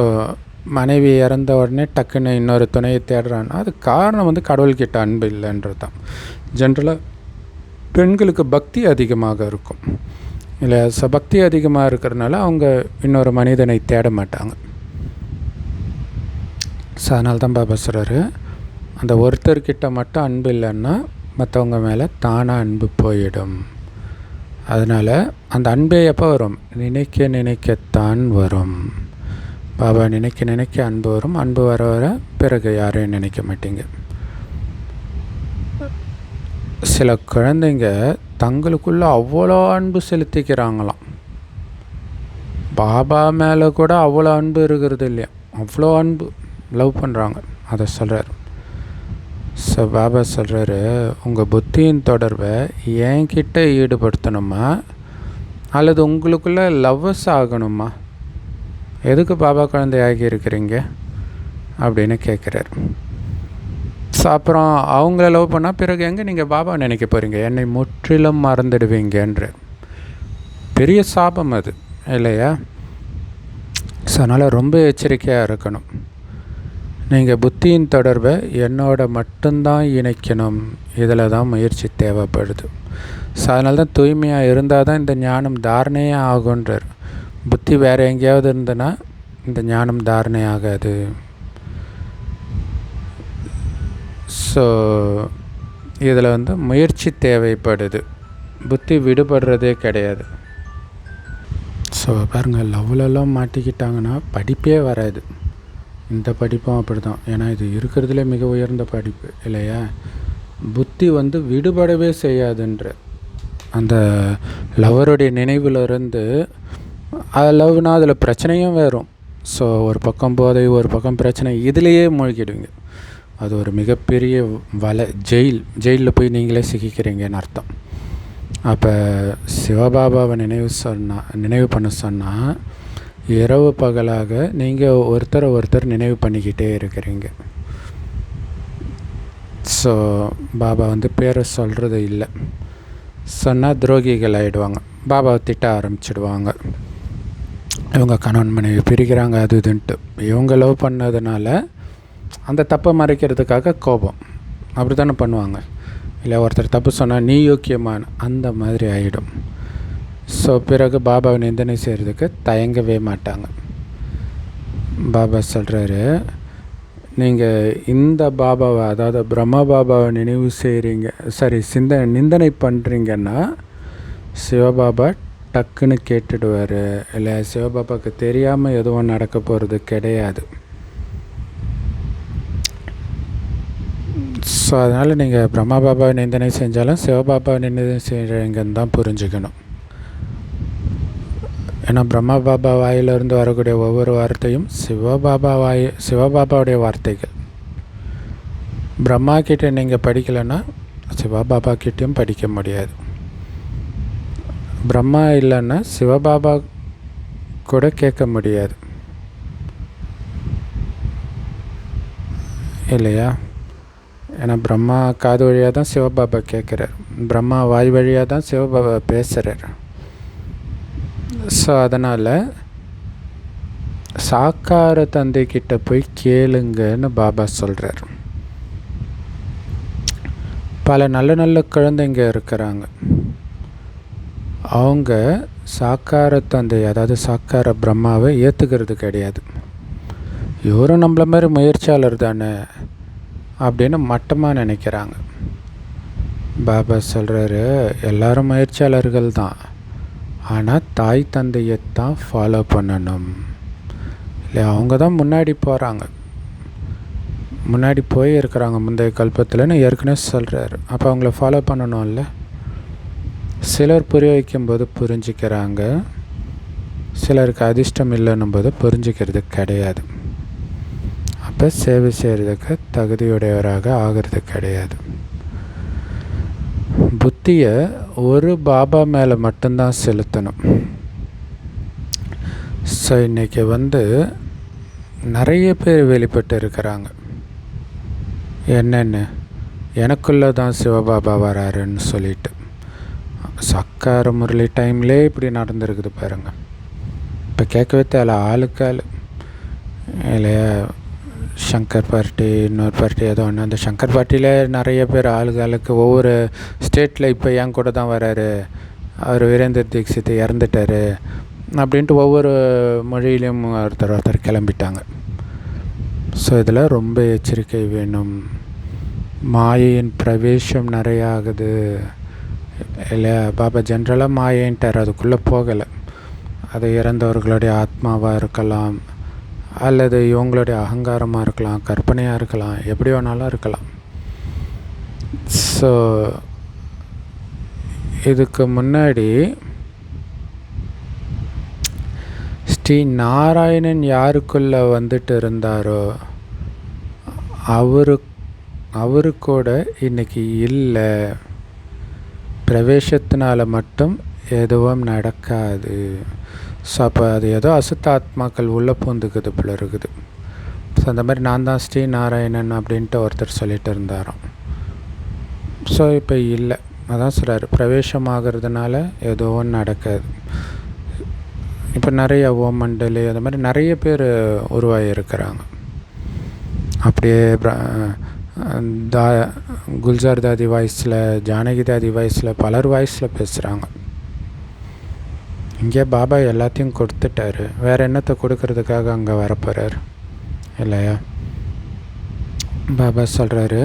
மனைவி இறந்த உடனே டக்குன்னு இன்னொரு துணையை தேடுறான்னா அது காரணம் வந்து கடவுள்கிட்ட அன்பு இல்லைன்றது தான். ஜென்ரலாக பெண்களுக்கு பக்தி அதிகமாக இருக்கும் இல்லையா? ஸோ பக்தி அதிகமாக இருக்கிறதுனால அவங்க இன்னொரு மனிதனை தேட மாட்டாங்க. ஸோ அதனால தான் பாபா சொல்கிறாரு, அந்த ஒருத்தர்கிட்ட மட்டும் அன்பு இல்லைன்னா மற்றவங்க மேலே தானாக அன்பு போயிடும். அதனால் அந்த அன்பே எப்போ வரும்? நினைக்க நினைக்கத்தான் வரும். பாபா நினைக்க நினைக்க அன்பு வரும். அன்பு வர வர பிறகு யாரையும் நினைக்க மாட்டீங்க. சில குழந்தைங்க தங்களுக்குள்ளே அவ்வளோ அன்பு செலுத்திக்கிறாங்களாம். பாபா மேலே கூட அவ்வளோ அன்பு இருக்கிறது இல்லையா? அவ்வளோ அன்பு லவ் பண்ணுறாங்க. அதை சொல்கிறார். ஸோ பாபா சொல்கிறாரு, உங்கள் புத்தியின் தொடர்பை என்கிட்ட ஈடுபடுத்தணுமா அல்லது உங்களுக்குள்ளே லவ்வஸ் ஆகணுமா? எதுக்கு பாபா குழந்தையாகி இருக்கிறீங்க அப்படின்னு கேட்குறாரு. ஸோ அப்புறம் அவங்கள லவ் பண்ணால் பிறகு எங்கே நீங்கள் பாபா நினைக்க போகிறீங்க? என்னை முற்றிலும் மறந்துடுவீங்கன்ற பெரிய சாபம் அது இல்லையா? ஸோ அதனால் ரொம்ப எச்சரிக்கையாக இருக்கணும். நீங்கள் புத்தியின் தொடர்பை என்னோட மட்டும்தான் இணைக்கணும். இதில் தான் முயற்சி தேவைப்படுது. ஸோ அதனால தான் தூய்மையாக இருந்தால் தான் இந்த ஞானம் தாரணையே ஆகுன்றார். புத்தி வேறு எங்கேயாவது இருந்ததுன்னா இந்த ஞானம் தாரணை ஆகாது. ஸோ இதில் வந்து முயற்சி தேவைப்படுது, புத்தி விடுபடுறதே கிடையாது. ஸோ பாருங்கள், லவ்லெல்லாம் மாட்டிக்கிட்டாங்கன்னா படிப்பே வராது. இந்த படிப்பும் அப்படி தான். ஏன்னா இது இருக்கிறதுலே மிக உயர்ந்த படிப்பு இல்லையா? புத்தி வந்து விடுபடவே செய்யாதுன்ற அந்த லவருடைய நினைவிலிருந்து லவ்னால் அதில் பிரச்சனையும் வரும். ஸோ ஒரு பக்கம் போதை, ஒரு பக்கம் பிரச்சனை, இதிலையே மூழ்கிடுவீங்க. அது ஒரு மிகப்பெரிய வலை, ஜெயிலில் போய் நீங்களே சிக்கிக்கிறீங்கன்னு அர்த்தம். அப்போ சிவபாபாவை நினைவு பண்ண சொன்னால் இரவு பகலாக நீங்கள் ஒருத்தர் நினைவு பண்ணிக்கிட்டே இருக்கிறீங்க. ஸோ பாபா பேரை சொல்கிறது இல்லை. சொன்னால் துரோகிகள் ஆகிடுவாங்க, பாபாவை திட்ட ஆரம்பிச்சிடுவாங்க. இவங்க கணவன் மனைவி பிரிக்கிறாங்க அது இதுன்ட்டு. இவங்க லவ் பண்ணதுனால அந்த தப்பை மறைக்கிறதுக்காக கோபம் அப்படி தானே பண்ணுவாங்க. இல்லை ஒருத்தர் தப்பு சொன்னால் நீ யோக்கியமான அந்த மாதிரி ஆகிடும். ஸோ பிறகு பாபாவை நிந்தனை செய்கிறதுக்கு தயங்கவே மாட்டாங்க. பாபா சொல்கிறாரு, நீங்கள் இந்த பாபாவை, அதாவது பிரம்மா பாபாவை நினைவு செய்கிறீங்க, நிந்தனை பண்ணுறீங்கன்னா சிவபாபா டக்குன்னு கேட்டுடுவார். இல்லை சிவபாபாவுக்கு தெரியாமல் எதுவும் நடக்க போகிறது கிடையாது. ஸோ அதனால் நீங்கள் பிரம்மா பாபாவை நிந்தனை செஞ்சாலும் சிவபாபாவை நிந்தனை செய்கிறீங்கன்னு தான் புரிஞ்சுக்கணும். ஏன்னா பிரம்மா பாபா வாயிலிருந்து வரக்கூடிய ஒவ்வொரு வார்த்தையும் சிவபாபாவுடைய வார்த்தைகள். பிரம்மா கிட்டே நீங்கள் படிக்கலைன்னா சிவபாபா கிட்டேயும் படிக்க முடியாது. பிரம்மா இல்லைன்னா சிவபாபா கூட கேட்க முடியாது, இல்லையா? ஏன்னா பிரம்மா காது வழியாக தான் சிவபாபா கேட்குறார், பிரம்மா வாய் வழியாக தான் சிவபாபா பேசுகிறார். ஸோ அதனால் சாக்கார தந்தைக்கிட்ட போய் கேளுங்கன்னு பாபா சொல்கிறார். பல நல்ல குழந்தைங்க இருக்கிறாங்க, அவங்க சாக்கார தந்தை, அதாவது சாக்கார பிரம்மாவை ஏற்றுக்கிறது கிடையாது. இவரும் நம்மள மாதிரி முயற்சியாளர் தானே அப்படின்னு மட்டமாக நினைக்கிறாங்க. பாபா சொல்கிறாரு, எல்லாரும் முயற்சியாளர்கள் தான், ஆனால் தாய் தந்தையைத்தான் ஃபாலோ பண்ணணும். இல்லை அவங்க தான் முன்னாடி போகிறாங்க, முன்னாடி போய் இருக்கிறாங்க முந்தைய கல்பத்தில்னு ஏற்கனவே சொல்கிறாரு. அப்போ அவங்கள ஃபாலோ பண்ணணும்ல. சிலர் புரிய வைக்கும்போது புரிஞ்சிக்கிறாங்க, சிலருக்கு அதிர்ஷ்டம் இல்லைன்னும் போது புரிஞ்சிக்கிறது கிடையாது. அப்போ சேவை செய்கிறதுக்கு தகுதியுடையவராக ஆகிறது கிடையாது. புத்தியை ஒரு பாபா மேலே மட்டும்தான் செலுத்தணும். ஸோ இன்றைக்கி நிறைய பேர் வெளிப்பட்டு இருக்கிறாங்க. என்னென்னு, எனக்குள்ளே தான் சிவபாபா வராருன்னு சொல்லிட்டு. சக்கார முரளி டைம்லேயே இப்படி நடந்துருக்குது பாருங்கள். இப்போ கேட்கவே தேவை, ஆளுக்கு ஆள். இல்லையா, சங்கர் பார்ட்டி, இன்னொரு பார்ட்டி ஏதோ ஒன்று. அந்த சங்கர் பார்ட்டியில் நிறைய பேர் ஆளுக்கு ஒவ்வொரு ஸ்டேட்டில் இப்போ என் கூட தான் வராரு, அவர் வீரேந்தர் தீக்ஷித் இறந்துட்டார் அப்படின்ட்டு ஒவ்வொரு மொழியிலையும் ஒருத்தர் கிளம்பிட்டாங்க. ஸோ இதில் ரொம்ப எச்சரிக்கை வேணும். மாயையின் பிரவேசம் நிறைய ஆகுது. இல்லை பாபா ஜென்ரலாக மாயன்ட்டார், அதுக்குள்ளே போகலை. அது இறந்தவர்களுடைய ஆத்மாவாக இருக்கலாம், அல்லது இவங்களுடைய அகங்காரமாக இருக்கலாம், கற்பனையாக இருக்கலாம், எப்படி வேணாலும் இருக்கலாம். ஸோ இதுக்கு முன்னாடி ஸ்ரீ நாராயணன் யாருக்குள்ளே வந்துட்டு இருந்தாரோ அவரு கூட இன்றைக்கி இல்லை. பிரவேசத்தினால் மட்டும் எதுவும் நடக்காது. ஸோ அப்போ அது ஏதோ அசுத்த ஆத்மாக்கள் உள்ளே பூந்துக்குது போல இருக்குது. ஸோ அந்த மாதிரி நான் தான் ஸ்ரீ நாராயணன் அப்படின்ட்டு ஒருத்தர் சொல்லிட்டு இருந்தாராம். ஸோ இப்போ இல்லை, அதான் சொல்கிறார், பிரவேசமாகிறதுனால ஏதோ ஒன்று நடக்காது. இப்போ நிறைய ஓமண்டலி அந்த மாதிரி நிறைய பேர் உருவாகியிருக்கிறாங்க. அப்படியே குல்ஜார் தாதி வாய்ஸில், ஜானகி தாதி வாய்ஸில், பலர் வாய்ஸில் பேசுகிறாங்க. இங்கே பாபா எல்லாத்தையும் கொடுத்துட்டாரு, வேறு என்னத்தை கொடுக்கறதுக்காக அங்கே வரப்போகிறார் இல்லையா? பாபா சொல்கிறாரு,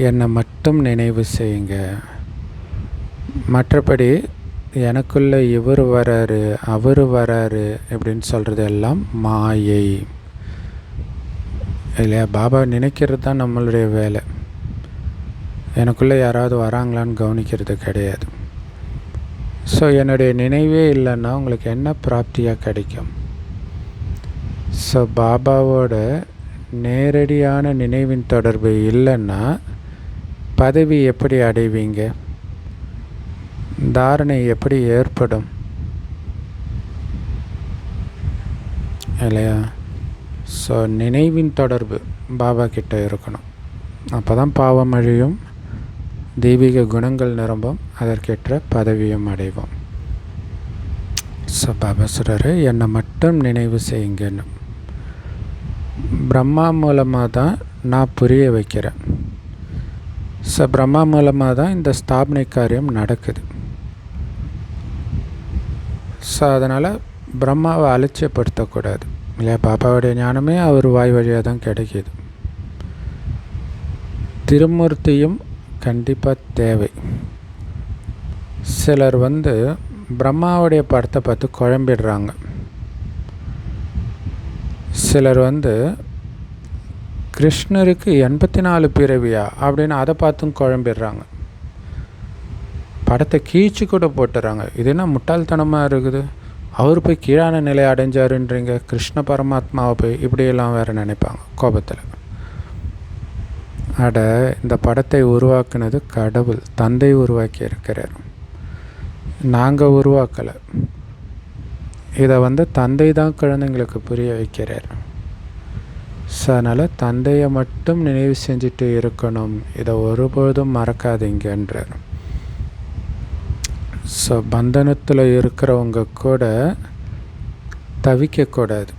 என்னை மட்டும் நினைவு செய்யுங்க, மற்றபடி எனக்குள்ளே இவர் வராரு அவர் வராரு அப்படின்னு சொல்கிறது எல்லாம் மாயை இல்லையா? பாபா நினைக்கிறது தான் நம்மளுடைய வேலை. எனக்குள்ளே யாராவது வராங்களான்னு கவனிக்கிறது கிடையாது. ஸோ என்னுடைய நினைவே இல்லைன்னா உங்களுக்கு என்ன பிராப்தியாக கிடைக்கும்? ஸோ பாபாவோட நேரடியான நினைவின் தொடர்பு இல்லைன்னா பதவி எப்படி அடைவீங்க? தாரணை எப்படி ஏற்படும் இல்லையா? ஸோ நினைவின் தொடர்பு பாபா கிட்ட இருக்கணும். அப்போ தான் பாவம் அழியும், தெய்வீக குணங்கள் நிரம்பும், அதற்கேற்ற பதவியும் அடைவோம். ஸோ பாபா சொல்கிறாரு, என்னை மட்டும் நினைவு செய்யுங்கன்னு. பிரம்மா மூலமாக தான் நான் புரிய வைக்கிறேன். ஸோ பிரம்மா மூலமாக தான் இந்த ஸ்தாபனை காரியம் நடக்குது. ஸோ அதனால் பிரம்மாவை அலட்சியப்படுத்தக்கூடாது இல்லையா? பாபாவுடைய ஞானமே அவர் வாய் வழியாக தான் கிடைக்கிது. திருமூர்த்தியும் கண்டிப்பாக தேவை. சிலர் பிரம்மாவுடைய படத்தை பார்த்து குழம்பிடுறாங்க. சிலர் கிருஷ்ணருக்கு 84 பிறவியா அப்படின்னு அதை பார்த்தும் குழம்பிடுறாங்க. படத்தை கீழ்ச்சி கூட போட்டுறாங்க. இது என்ன முட்டாள்தனமாக இருக்குது? அவர் போய் கீழான நிலை அடைஞ்சாருன்றீங்க, கிருஷ்ண பரமாத்மாவை போய் இப்படியெல்லாம் வேறு நினைப்பாங்க கோபத்தில். அட, இந்த படத்தை உருவாக்குனது கடவுள், தந்தை உருவாக்கி இருக்கிறார், நாங்கள் உருவாக்கலை. இதை தந்தை தான் குழந்தைங்களுக்கு புரிய வைக்கிறார். ஸோ அதனால் தந்தையை மட்டும் நினைவு செஞ்சுட்டு இருக்கணும், இதை ஒருபோதும் மறக்காதீங்கன்றார். ஸோ பந்தனத்தில் இருக்கிறவங்க கூட தவிக்கக்கூடாது.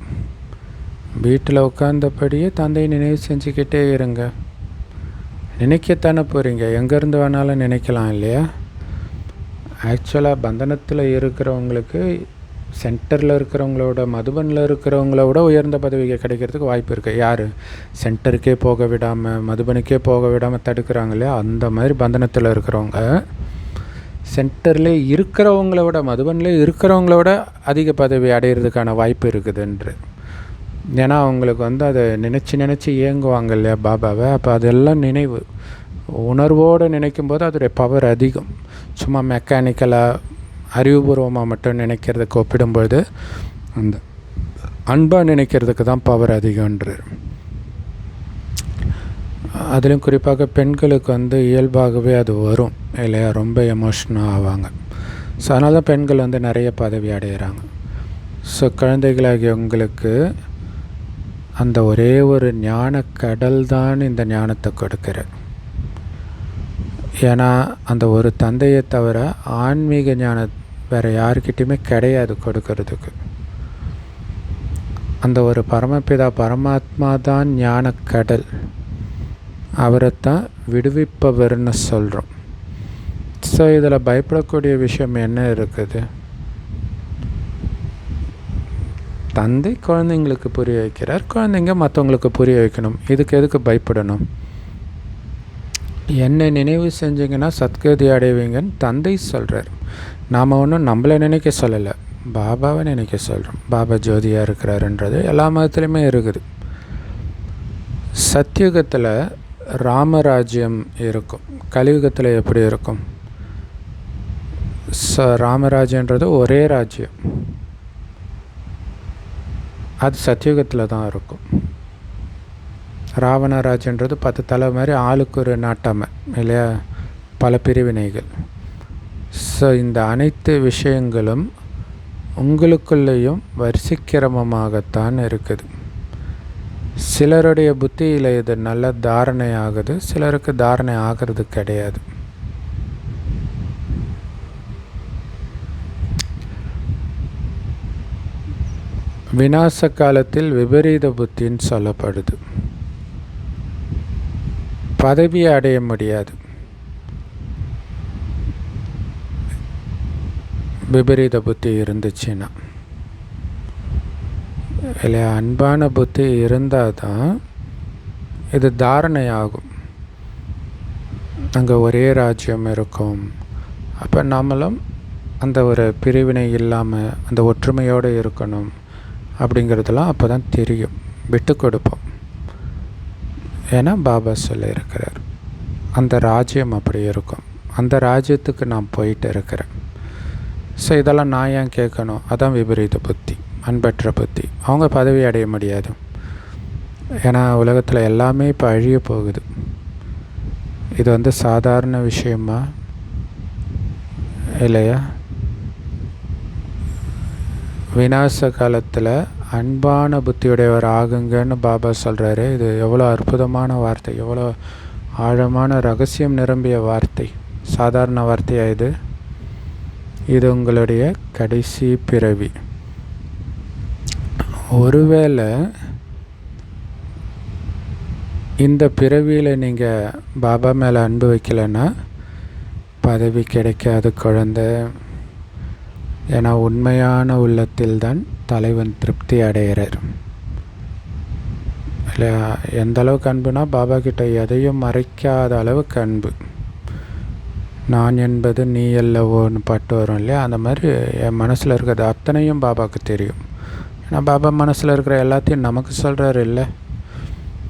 வீட்டில் உட்கார்ந்தபடியே தந்தையை நினைவு செஞ்சுக்கிட்டே இருங்க. நினைக்கத்தானே போகிறீங்க, எங்கேருந்து வேணாலும் நினைக்கலாம் இல்லையா? ஆக்சுவலாக பந்தனத்தில் இருக்கிறவங்களுக்கு சென்டரில் இருக்கிறவங்களோட, மதுபனில் இருக்கிறவங்களோட உயர்ந்த பதவிகள் கிடைக்கிறதுக்கு வாய்ப்பு இருக்குது. யார் சென்டருக்கே போக விடாமல், மதுபனுக்கே போக விடாமல் தடுக்கிறாங்க இல்லையா? அந்த மாதிரி பந்தனத்தில் இருக்கிறவங்க சென்டரில் இருக்கிறவங்களோட, மதுபனில் இருக்கிறவங்களோட அதிக பதவி அடையிறதுக்கான வாய்ப்பு இருக்குதுன்று. ஏன்னா அவங்களுக்கு அதை நினச்சி இயங்குவாங்க இல்லையா பாபாவை. அப்போ அதெல்லாம் நினைவு உணர்வோடு நினைக்கும்போது அதோடைய பவர் அதிகம். சும்மா மெக்கானிக்கலாக அறிவுபூர்வமாக மட்டும் நினைக்கிறதுக்கு ஒப்பிடும்போது அந்த அன்பாக நினைக்கிறதுக்கு தான் பவர் அதிகன்றார். அதிலும் குறிப்பாக பெண்களுக்கு இயல்பாகவே அது வரும் இல்லையா? ரொம்ப எமோஷனாக ஆவாங்க. ஸோ அதனால தான் பெண்கள் நிறைய பதவி அடைகிறாங்க. ஸோ குழந்தைகளாகிய உங்களுக்கு அந்த ஒரே ஒரு ஞான கடல் தான் இந்த ஞானத்தை கொடுக்குறார். ஏன்னா அந்த ஒரு தந்தையை தவிர ஆன்மீக ஞானம் வேறு யாருக்கிட்டையுமே கிடையாது கொடுக்கறதுக்கு. அந்த ஒரு பரமபிதா பரமாத்மா தான் ஞான கடல். அவரைத்தான் விடுவிப்பவர்னு சொல்கிறோம். ஸோ இதில் பயப்படக்கூடிய விஷயம் என்ன இருக்குது? தந்தை குழந்தைங்களுக்கு புரிய வைக்கிறார், குழந்தைங்க மற்றவங்களுக்கு புரிய வைக்கணும். இதுக்கு எதுக்கு பயப்படணும்? என்னை நினைவு செஞ்சிங்கன்னா சத்கதி அடைவீங்கன்னு தந்தை சொல்கிறார். நாம் ஒன்றும் நம்மளை நினைக்க சொல்லலை, பாபாவை நினைக்க சொல்கிறோம். பாபா ஜோதியாக இருக்கிறாருன்றது எல்லா மதத்துலேயுமே இருக்குது. சத்தியுகத்தில் ராமராஜ்யம் இருக்கும், கலியுகத்தில் எப்படி இருக்கும்? ராமராஜ்யன்றது ஒரே ராஜ்யம், அது சத்தியுகத்தில் தான் இருக்கும். ராவணராஜ்யன்றது 10 தலை மாதிரி ஆளுக்கு ஒரு நாட்டாமை இல்லையா? பல பிரிவினைகள். ஸோ இந்த அனைத்து விஷயங்களும் உங்களுக்குள்ளேயும் வரிசைக்கிரமமாகத்தான் இருக்குது. சிலருடைய புத்தியில் இது நல்ல தாரணை ஆகுது, சிலருக்கு தாரணை ஆகிறது கிடையாது. விநாச காலத்தில் விபரீத புத்தின்னு சொல்லப்படுது. பதவியை அடைய முடியாது விபரீத புத்தி இருந்துச்சுன்னா இல்லையா? அன்பான புத்தி இருந்தால் தான் இது தாரணை ஆகும். அங்கே ஒரே ராஜ்யம் இருக்கும். அப்போ நாமளும் அந்த ஒரு பிரிவினை இல்லாமல் அந்த ஒற்றுமையோடு இருக்கணும் அப்படிங்கிறதெல்லாம் அப்போ தான் தெரியும். விட்டு கொடுப்போம். ஏன்னா பாபா சொல்லியிருக்கிறார், அந்த ராஜ்யம் அப்படி இருக்கும், அந்த ராஜ்யத்துக்கு நான் போயிட்டு இருக்கிறேன். ஸோ இதெல்லாம் நான் ஏன் கேட்கணும்? அதான் விபரீத புத்தி, அன்பற்ற புத்தி. அவங்க பதவி அடைய முடியாது. ஏன்னா உலகத்தில் எல்லாமே இப்போ அழிய போகுது. இது சாதாரண விஷயமா இல்லையா? விநாச காலத்தில் அன்பான புத்தியுடையவர் ஆகுங்கன்னு பாபா சொல்கிறாரு. இது எவ்வளோ அற்புதமான வார்த்தை, எவ்வளோ ஆழமான ரகசியம் நிரம்பிய வார்த்தை. சாதாரண வார்த்தையா இது? இது உங்களுடைய கடைசி பிறவி. ஒருவேளை இந்த பிறவியில் நீங்கள் பாபா மேலே அன்பு வைக்கலைன்னா பதவி கிடைக்காது குழந்தை. ஏன்னா உண்மையான உள்ளத்தில் தான் தலைவன் திருப்தி அடைகிறார் இல்லையா? எந்த அளவுக்கு அன்புனா பாபா கிட்ட எதையும் மறைக்காத அளவுக்கு அன்பு. நான் என்பது நீ அல்லவோன்னு பாட்டு வரும் இல்லையா? அந்த மாதிரி என் மனசில் இருக்கிறது அத்தனையும் பாபாவுக்கு தெரியும். ஏன்னா பாபா மனசில் இருக்கிற எல்லாத்தையும் நமக்கு சொல்கிறாரு இல்லை?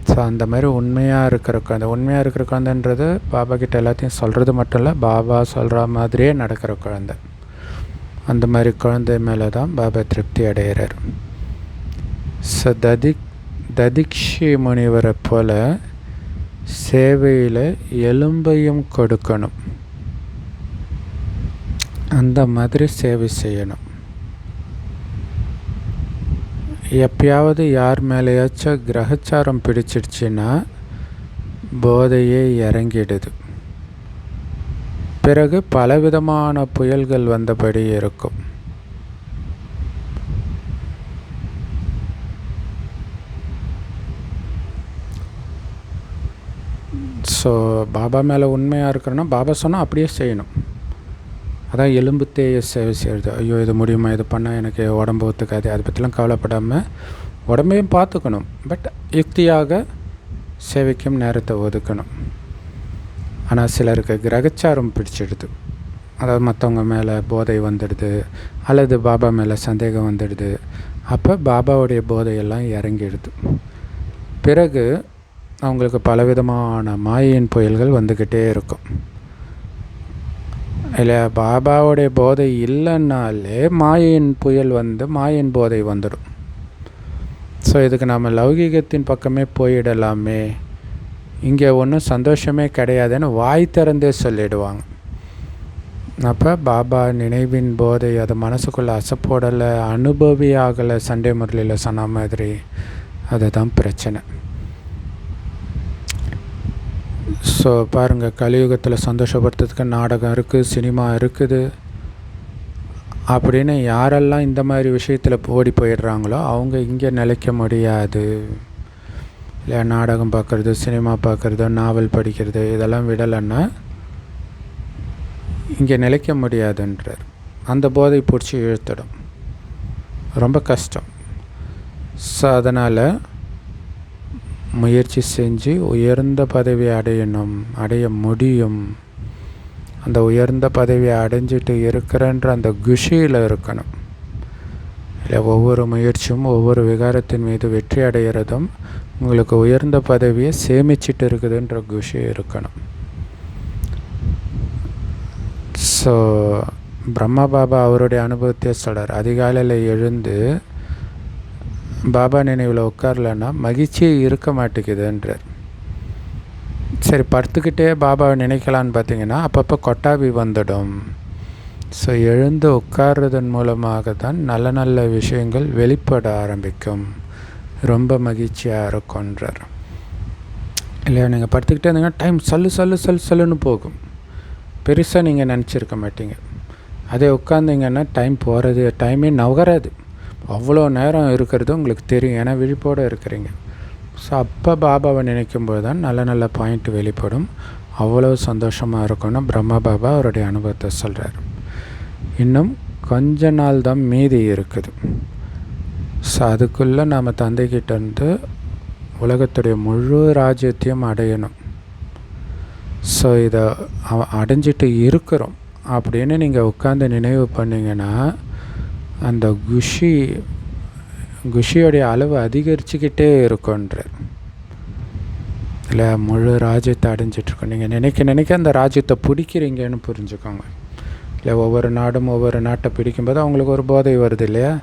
ஸோ அந்த மாதிரி உண்மையாக இருக்கிற குழந்தை, உண்மையாக இருக்கிற குழந்தைன்றது பாபா கிட்ட எல்லாத்தையும் சொல்கிறது மட்டும் இல்லை, பாபா சொல்கிற மாதிரியே நடக்கிற குழந்தை. அந்த மாதிரி குழந்தை மேலே தான் பாபா திருப்தி அடைகிறார். ஸோ ததிக்ஷி முனிவரை போல் சேவையில் எலும்பையும் கொடுக்கணும். அந்த மாதிரி சேவை செய்யணும். எப்பயாவது யார் மேலேயாச்சும் கிரகச்சாரம் பிடிச்சிடுச்சுன்னா போதையே இறங்கிடுது. பிறகு பலவிதமான புயல்கள் வந்தபடி இருக்கும். ஸோ பாபா மேலே உண்மையாக இருக்கிறோன்னா பாபா சொன்னால் அப்படியே செய்யணும். அதான் எலும்பு தேய சேவை செய்கிறது. ஐயோ இது முடியுமா, இது பண்ணால் எனக்கு உடம்பு ஒத்துக்காது, அதை பற்றிலாம் கவலைப்படாமல் உடம்பையும் பார்த்துக்கணும். பட் யுக்தியாக சேவைக்கும் நேரத்தை ஒதுக்கணும். ஆனால் சிலருக்கு கிரகச்சாரம் பிடிச்சிடுது. அதாவது மற்றவங்க மேலே போதை வந்துடுது, அல்லது பாபா மேலே சந்தேகம் வந்துடுது. அப்போ பாபாவுடைய போதையெல்லாம் இறங்கிடுது. பிறகு அவங்களுக்கு பலவிதமான மாயின் புயல்கள் வந்துக்கிட்டே இருக்கும் இல்லையா? பாபாவுடைய போதை இல்லைன்னாலே மாயின் புயல் மாயின் போதை வந்துடும். ஸோ இதுக்கு நம்ம லௌகீகத்தின் பக்கமே போயிடலாமே, இங்கே ஒன்றும் சந்தோஷமே கிடையாதுன்னு வாய் திறந்தே சொல்லிடுவாங்க. அப்போ பாபா நினைவின் போதை அது மனசுக்குள்ளே அசைப்போடலை, அனுபவி ஆகலை. சண்டே முரளியில் சொன்ன மாதிரி அதுதான் பிரச்சனை. ஸோ பாருங்கள், கலியுகத்தில் சந்தோஷப்படுத்துறதுக்கு நாடகம் இருக்குது, சினிமா இருக்குது அப்படின்னு யாரெல்லாம் இந்த மாதிரி விஷயத்தில் ஓடி போயிடுறாங்களோ அவங்க இங்கே நிலைக்க முடியாது இல்லை? நாடகம் பார்க்குறது, சினிமா பார்க்குறது, நாவல் படிக்கிறது இதெல்லாம் விடலைன்னா இங்கே நிலைக்க முடியாதுன்றார். அந்த போதை பிடிச்சி இழுத்துடும், ரொம்ப கஷ்டம். ஸோ அதனால் முயற்சி செஞ்சு உயர்ந்த பதவியை அடைய முடியும். அந்த உயர்ந்த பதவியை அடைஞ்சிட்டு இருக்கிறன்ற அந்த குஷியில் இருக்கணும் இல்லை? ஒவ்வொரு முயற்சியும் ஒவ்வொரு விகாரத்தின் மீது வெற்றி அடைகிறதும் உங்களுக்கு உயர்ந்த பதவியை சேமிச்சிட்டு இருக்குதுன்ற குஷி இருக்கணும். ஸோ பிரம்மா பாபா அவருடைய அனுபவத்தை சொல்கிறார். அதிகாலையில் எழுந்து பாபா நினைவில் உட்காரலன்னா மகிழ்ச்சியே இருக்க மாட்டேங்குதுன்றார். சரி, படுத்துக்கிட்டே பாபாவை நினைக்கலான்னு பார்த்தீங்கன்னா அப்பப்போ கொட்டாவி வந்துடும். ஸோ எழுந்து உட்கார்றதன் மூலமாக தான் நல்ல நல்ல விஷயங்கள் வெளிப்பட ஆரம்பிக்கும், ரொம்ப மகிழ்ச்சியாக இருக்கும்ன்றார் இல்லையா? நீங்கள் படுத்துக்கிட்டே இருந்தீங்கன்னா டைம் சொல்லுன்னு போகும், பெருசாக நீங்கள் நினச்சிருக்க மாட்டீங்க. அதே உட்காந்திங்கன்னா டைமே நகராது. அவ்வளோ நேரம் இருக்கிறது உங்களுக்கு தெரியும், ஏன்னா விழிப்போடு இருக்கிறீங்க. ஸோ அப்போ பாபாவை நினைக்கும்போது தான் நல்ல நல்ல பாயிண்ட் வெளிப்படும். அவ்வளோ சந்தோஷமாக இருக்கும்னு பிரம்மா பாபா அவருடைய அனுபவத்தை சொல்கிறார். இன்னும் கொஞ்ச நாள் தான் மீதி இருக்குது. ஸோ அதுக்குள்ளே நாம் தந்தைக்கிட்டேருந்து உலகத்துடைய முழு ராஜ்யத்தையும் அடையணும். ஸோ இதை அடைஞ்சிட்டு இருக்கிறோம் அப்படின்னு நீங்கள் உட்காந்து நினைவு பண்ணிங்கன்னா அந்த குஷியோடைய அளவு அதிகரிச்சுக்கிட்டே இருக்குன்றார் இல்லை? முழு ராஜ்யத்தை அடைஞ்சிட்ருக்கோம். நீங்கள் நினைக்க அந்த ராஜ்யத்தை பிடிக்கிறீங்கன்னு புரிஞ்சுக்கோங்க. இல்லை ஒவ்வொரு நாடும் ஒவ்வொரு நாட்டை பிடிக்கும்போது அவங்களுக்கு ஒரு போதை வருது இல்லையா,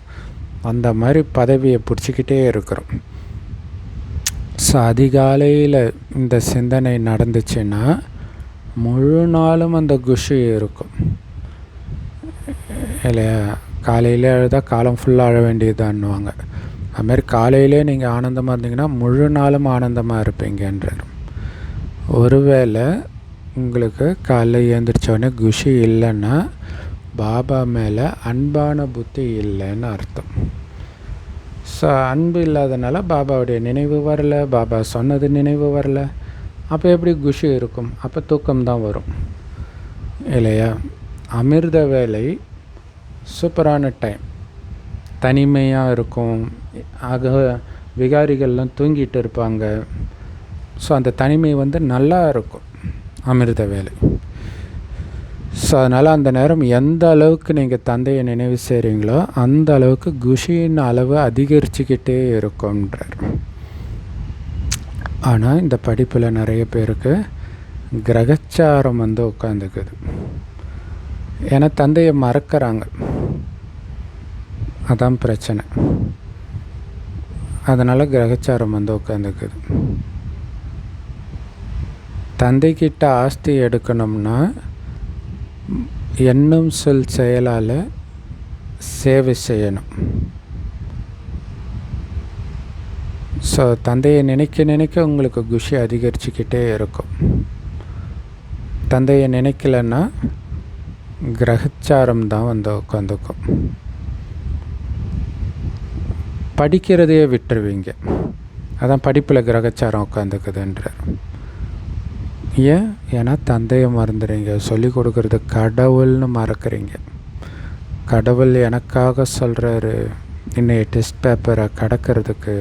அந்த மாதிரி பதவியை பிடிச்சிக்கிட்டே இருக்கிறோம். ஸோ அதிகாலையில் இந்த சிந்தனை நடந்துச்சுன்னா முழு நாளும் அந்த குஷி இருக்கும் இல்லையா. காலையில் அழுதால் காலம் ஃபுல்லாக அழ வேண்டியதுதான்னுவாங்க. அதுமாதிரி காலையிலே நீங்கள் ஆனந்தமாக இருந்தீங்கன்னா முழு நாளும் ஆனந்தமாக இருப்பீங்கன்றார். ஒருவேளை உங்களுக்கு காலைல எழுந்திரிச்சோடனே குஷி இல்லைன்னா பாபா மேலே அன்பான புத்தி இல்லைன்னு அர்த்தம். ஸோ அன்பு இல்லாதனால பாபாவுடைய நினைவு வரல, பாபா சொன்னது நினைவு வரல. அப்போ எப்படி குஷி இருக்கும்? அப்போ தூக்கம்தான் வரும் இல்லையா. அமிர்த வேலை சூப்பரான டைம், தனிமையாக இருக்கும். ஆக விகாரிகள்லாம் தூங்கிட்டு இருப்பாங்க. ஸோ அந்த தனிமை நல்லா இருக்கும் அமிர்த வேலை. ஸோ அதனால் அந்த நேரம் எந்த அளவுக்கு நீங்கள் தந்தையை நினைவு செய்கிறீங்களோ அந்த அளவுக்கு குஷியின் அளவு அதிகரிச்சுக்கிட்டே இருக்கும்ன்றார். ஆனால் இந்த படிப்பில் நிறைய பேருக்கு கிரகச்சாரம் உட்காந்துக்குது. ஏன்னா தந்தையை மறக்கிறாங்க, அதான் பிரச்சனை. அதனால் கிரகச்சாரம் உட்காந்துக்குது. தந்தைக்கிட்ட ஆஸ்தி எடுக்கணும்னா எண்ணம் சொல் செயலால் சேவை செய்யணும். ஸோ தந்தையை நினைக்க நினைக்க உங்களுக்கு குஷி அதிகரிச்சுக்கிட்டே இருக்கும். தந்தையை நினைக்கலன்னா கிரகச்சாரம் தான் உட்காந்துக்கும். படிக்கிறதையே விட்டுருவீங்க. அதான் படிப்பில் கிரகச்சாரம் உட்காந்துக்குதுன்றார். ஏன்னா தந்தையை மறந்துடுறீங்க, சொல்லிக் கொடுக்குறது கடவுள்னு மறக்கிறீங்க. கடவுள் எனக்காக சொல்கிறாரு இன்னைய டெஸ்ட் பேப்பரை கடக்கிறதுக்கு,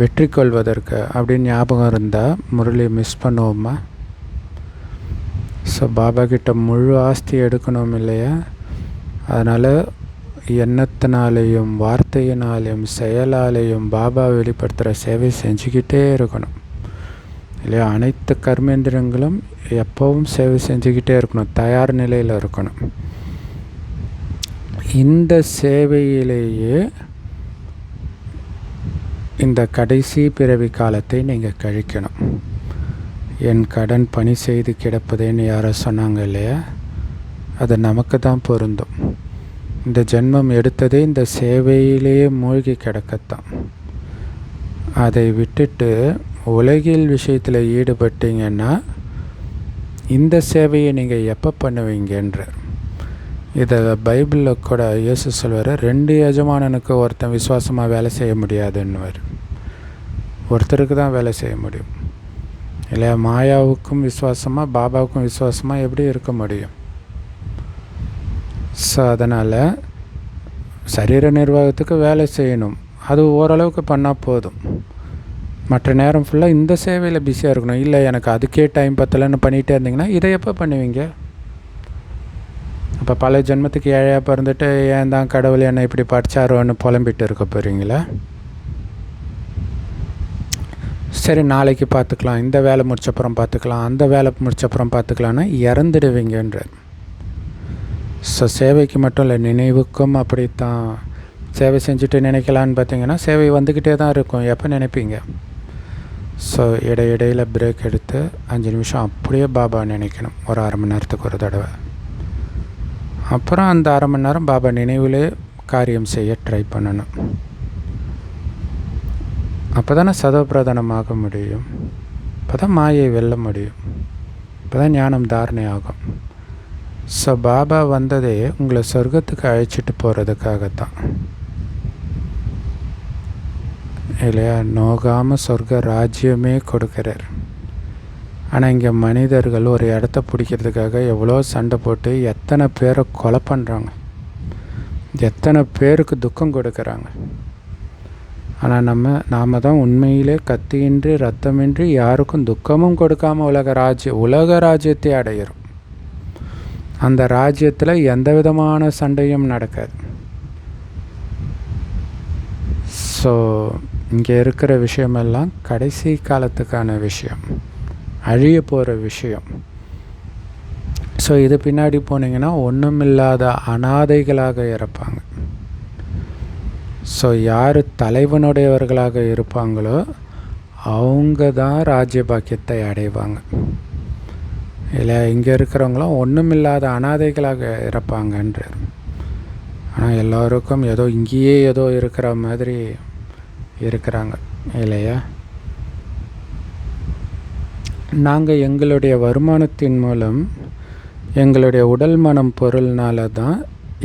வெற்றி கொள்வதற்கு அப்படின்னு ஞாபகம் இருந்தால் முரளி மிஸ் பண்ணுவோமா? ஸோ பாபா கிட்ட முழு ஆஸ்தி எடுக்கணும் இல்லையா. அதனால் எண்ணத்தினாலேயும் வார்த்தையினாலேயும் செயலாலேயும் பாபா வெளிப்படுத்துகிற சேவை செஞ்சுக்கிட்டே இருக்கணும் இல்லையா. அனைத்து கர்மேந்திரங்களும் எப்பவும் சேவை செஞ்சுக்கிட்டே இருக்கணும், தயார் நிலையில் இருக்கணும். இந்த சேவையிலேயே இந்த கடைசி பிறவி காலத்தை நீங்கள் கழிக்கணும். என் கடன் பணி செய்து கிடப்பதேன்னு யாரோ சொன்னாங்க இல்லையா, அது நமக்கு தான் பொருந்தும். இந்த ஜென்மம் எடுத்ததே இந்த சேவையிலேயே மூழ்கி கிடக்கத்தான். அதை விட்டுட்டு உலகில் விஷயத்தில் ஈடுபட்டீங்கன்னா இந்த சேவையை நீங்கள் எப்போ பண்ணுவீங்கன்றார். இதை பைபிளில் கூட இயேசு சொல்வார், 2 எஜமானனுக்கு ஒருத்தன் விசுவாசமாக வேலை செய்ய முடியாதுன்னுவார். ஒருத்தருக்கு தான் வேலை செய்ய முடியும் இல்லையா. மாயாவுக்கும் விசுவாசமாக பாபாவுக்கும் விசுவாசமாக எப்படி இருக்க முடியும்? ஸோ அதனால் சரீர நிர்வாகத்துக்கு வேலை செய்யணும், அது ஓரளவுக்கு பண்ணால் போதும். மற்ற நேரம் ஃபுல்லாக இந்த சேவையில் பிஸியாக இருக்கணும். இல்லை எனக்கு அதுக்கே டைம் பத்தலைன்னு பண்ணிகிட்டே இருந்தீங்கன்னா இதை எப்போ பண்ணுவீங்க? அப்போ பல ஜென்மத்துக்கு ஏழையாக பிறந்துட்டு ஏன் தான் கடவுள் என்னை இப்படி படித்தாரோன்னு புலம்பிட்டு இருக்க போகிறீங்களா? சரி நாளைக்கு பார்த்துக்கலாம், இந்த வேலை முடிச்சப்புறம் பார்த்துக்கலாம், அந்த வேலை முடிச்சப்புறம் பார்த்துக்கலான்னா இறந்துடுவீங்கன்றார். ஸோ சேவைக்கு மட்டும் இல்லை, நினைவுக்கும் அப்படித்தான். சேவை செஞ்சுட்டு நினைக்கலான்னு பார்த்தீங்கன்னா சேவை வந்துக்கிட்டே தான் இருக்கும், எப்போ நினைப்பீங்க? ஸோ இடையிடையில் பிரேக் எடுத்து 5 நிமிஷம் அப்படியே பாபா நினைக்கணும், ஒரு 1/2 மணி நேரத்துக்கு ஒரு தடவை. அப்புறம் அந்த 1/2 மணி நேரம் பாபா நினைவிலே காரியம் செய்ய ட்ரை பண்ணணும். அப்போ தானே சதோபிரதானமாக முடியும், அப்போ தான் மாயை வெல்ல முடியும், இப்போ தான் ஞானம் தாரணை ஆகும். ஸோ பாபா வந்ததே உங்களை சொர்க்கத்துக்கு அழைச்சிட்டு போகிறதுக்காகத்தான் இல்லையா. நோகாமல் சொர்க்க ராஜ்யமே கொடுக்குறார். ஆனால் இங்கே மனிதர்கள் ஒரு இடத்த பிடிக்கிறதுக்காக எவ்வளோ சண்டை போட்டு எத்தனை பேரை கொலை பண்ணுறாங்க, எத்தனை பேருக்கு துக்கம் கொடுக்குறாங்க. ஆனால் நாம் தான் உண்மையிலே கத்தியின்றி ரத்தமின்றி யாருக்கும் துக்கமும் கொடுக்காமல் உலக ராஜ்யத்தை அடையிறோம். அந்த ராஜ்யத்தில் எந்த விதமான சண்டையும் நடக்காது. ஸோ இங்கே இருக்கிற விஷயமெல்லாம் கடைசி காலத்துக்கான விஷயம், அழிய போகிற விஷயம். ஸோ இது பின்னாடி போனீங்கன்னா ஒன்றுமில்லாத அனாதைகளாக இறப்பாங்க. ஸோ யார் தலைவனுடையவர்களாக இருப்பாங்களோ அவங்க தான் ராஜ்ய பாக்கியத்தை அடைவாங்க. இல்லை, இங்கே இருக்கிறவங்களும் ஒன்றுமில்லாத அனாதைகளாக இறப்பாங்கன்றார். ஆனால் எல்லோருக்கும் ஏதோ இங்கேயே ஏதோ இருக்கிற மாதிரி இருக்கிறாங்க இல்லையா? நாங்கள் எங்களுடைய வருமானத்தின் மூலம் எங்களுடைய உடல் மனம் பொருள்னால தான்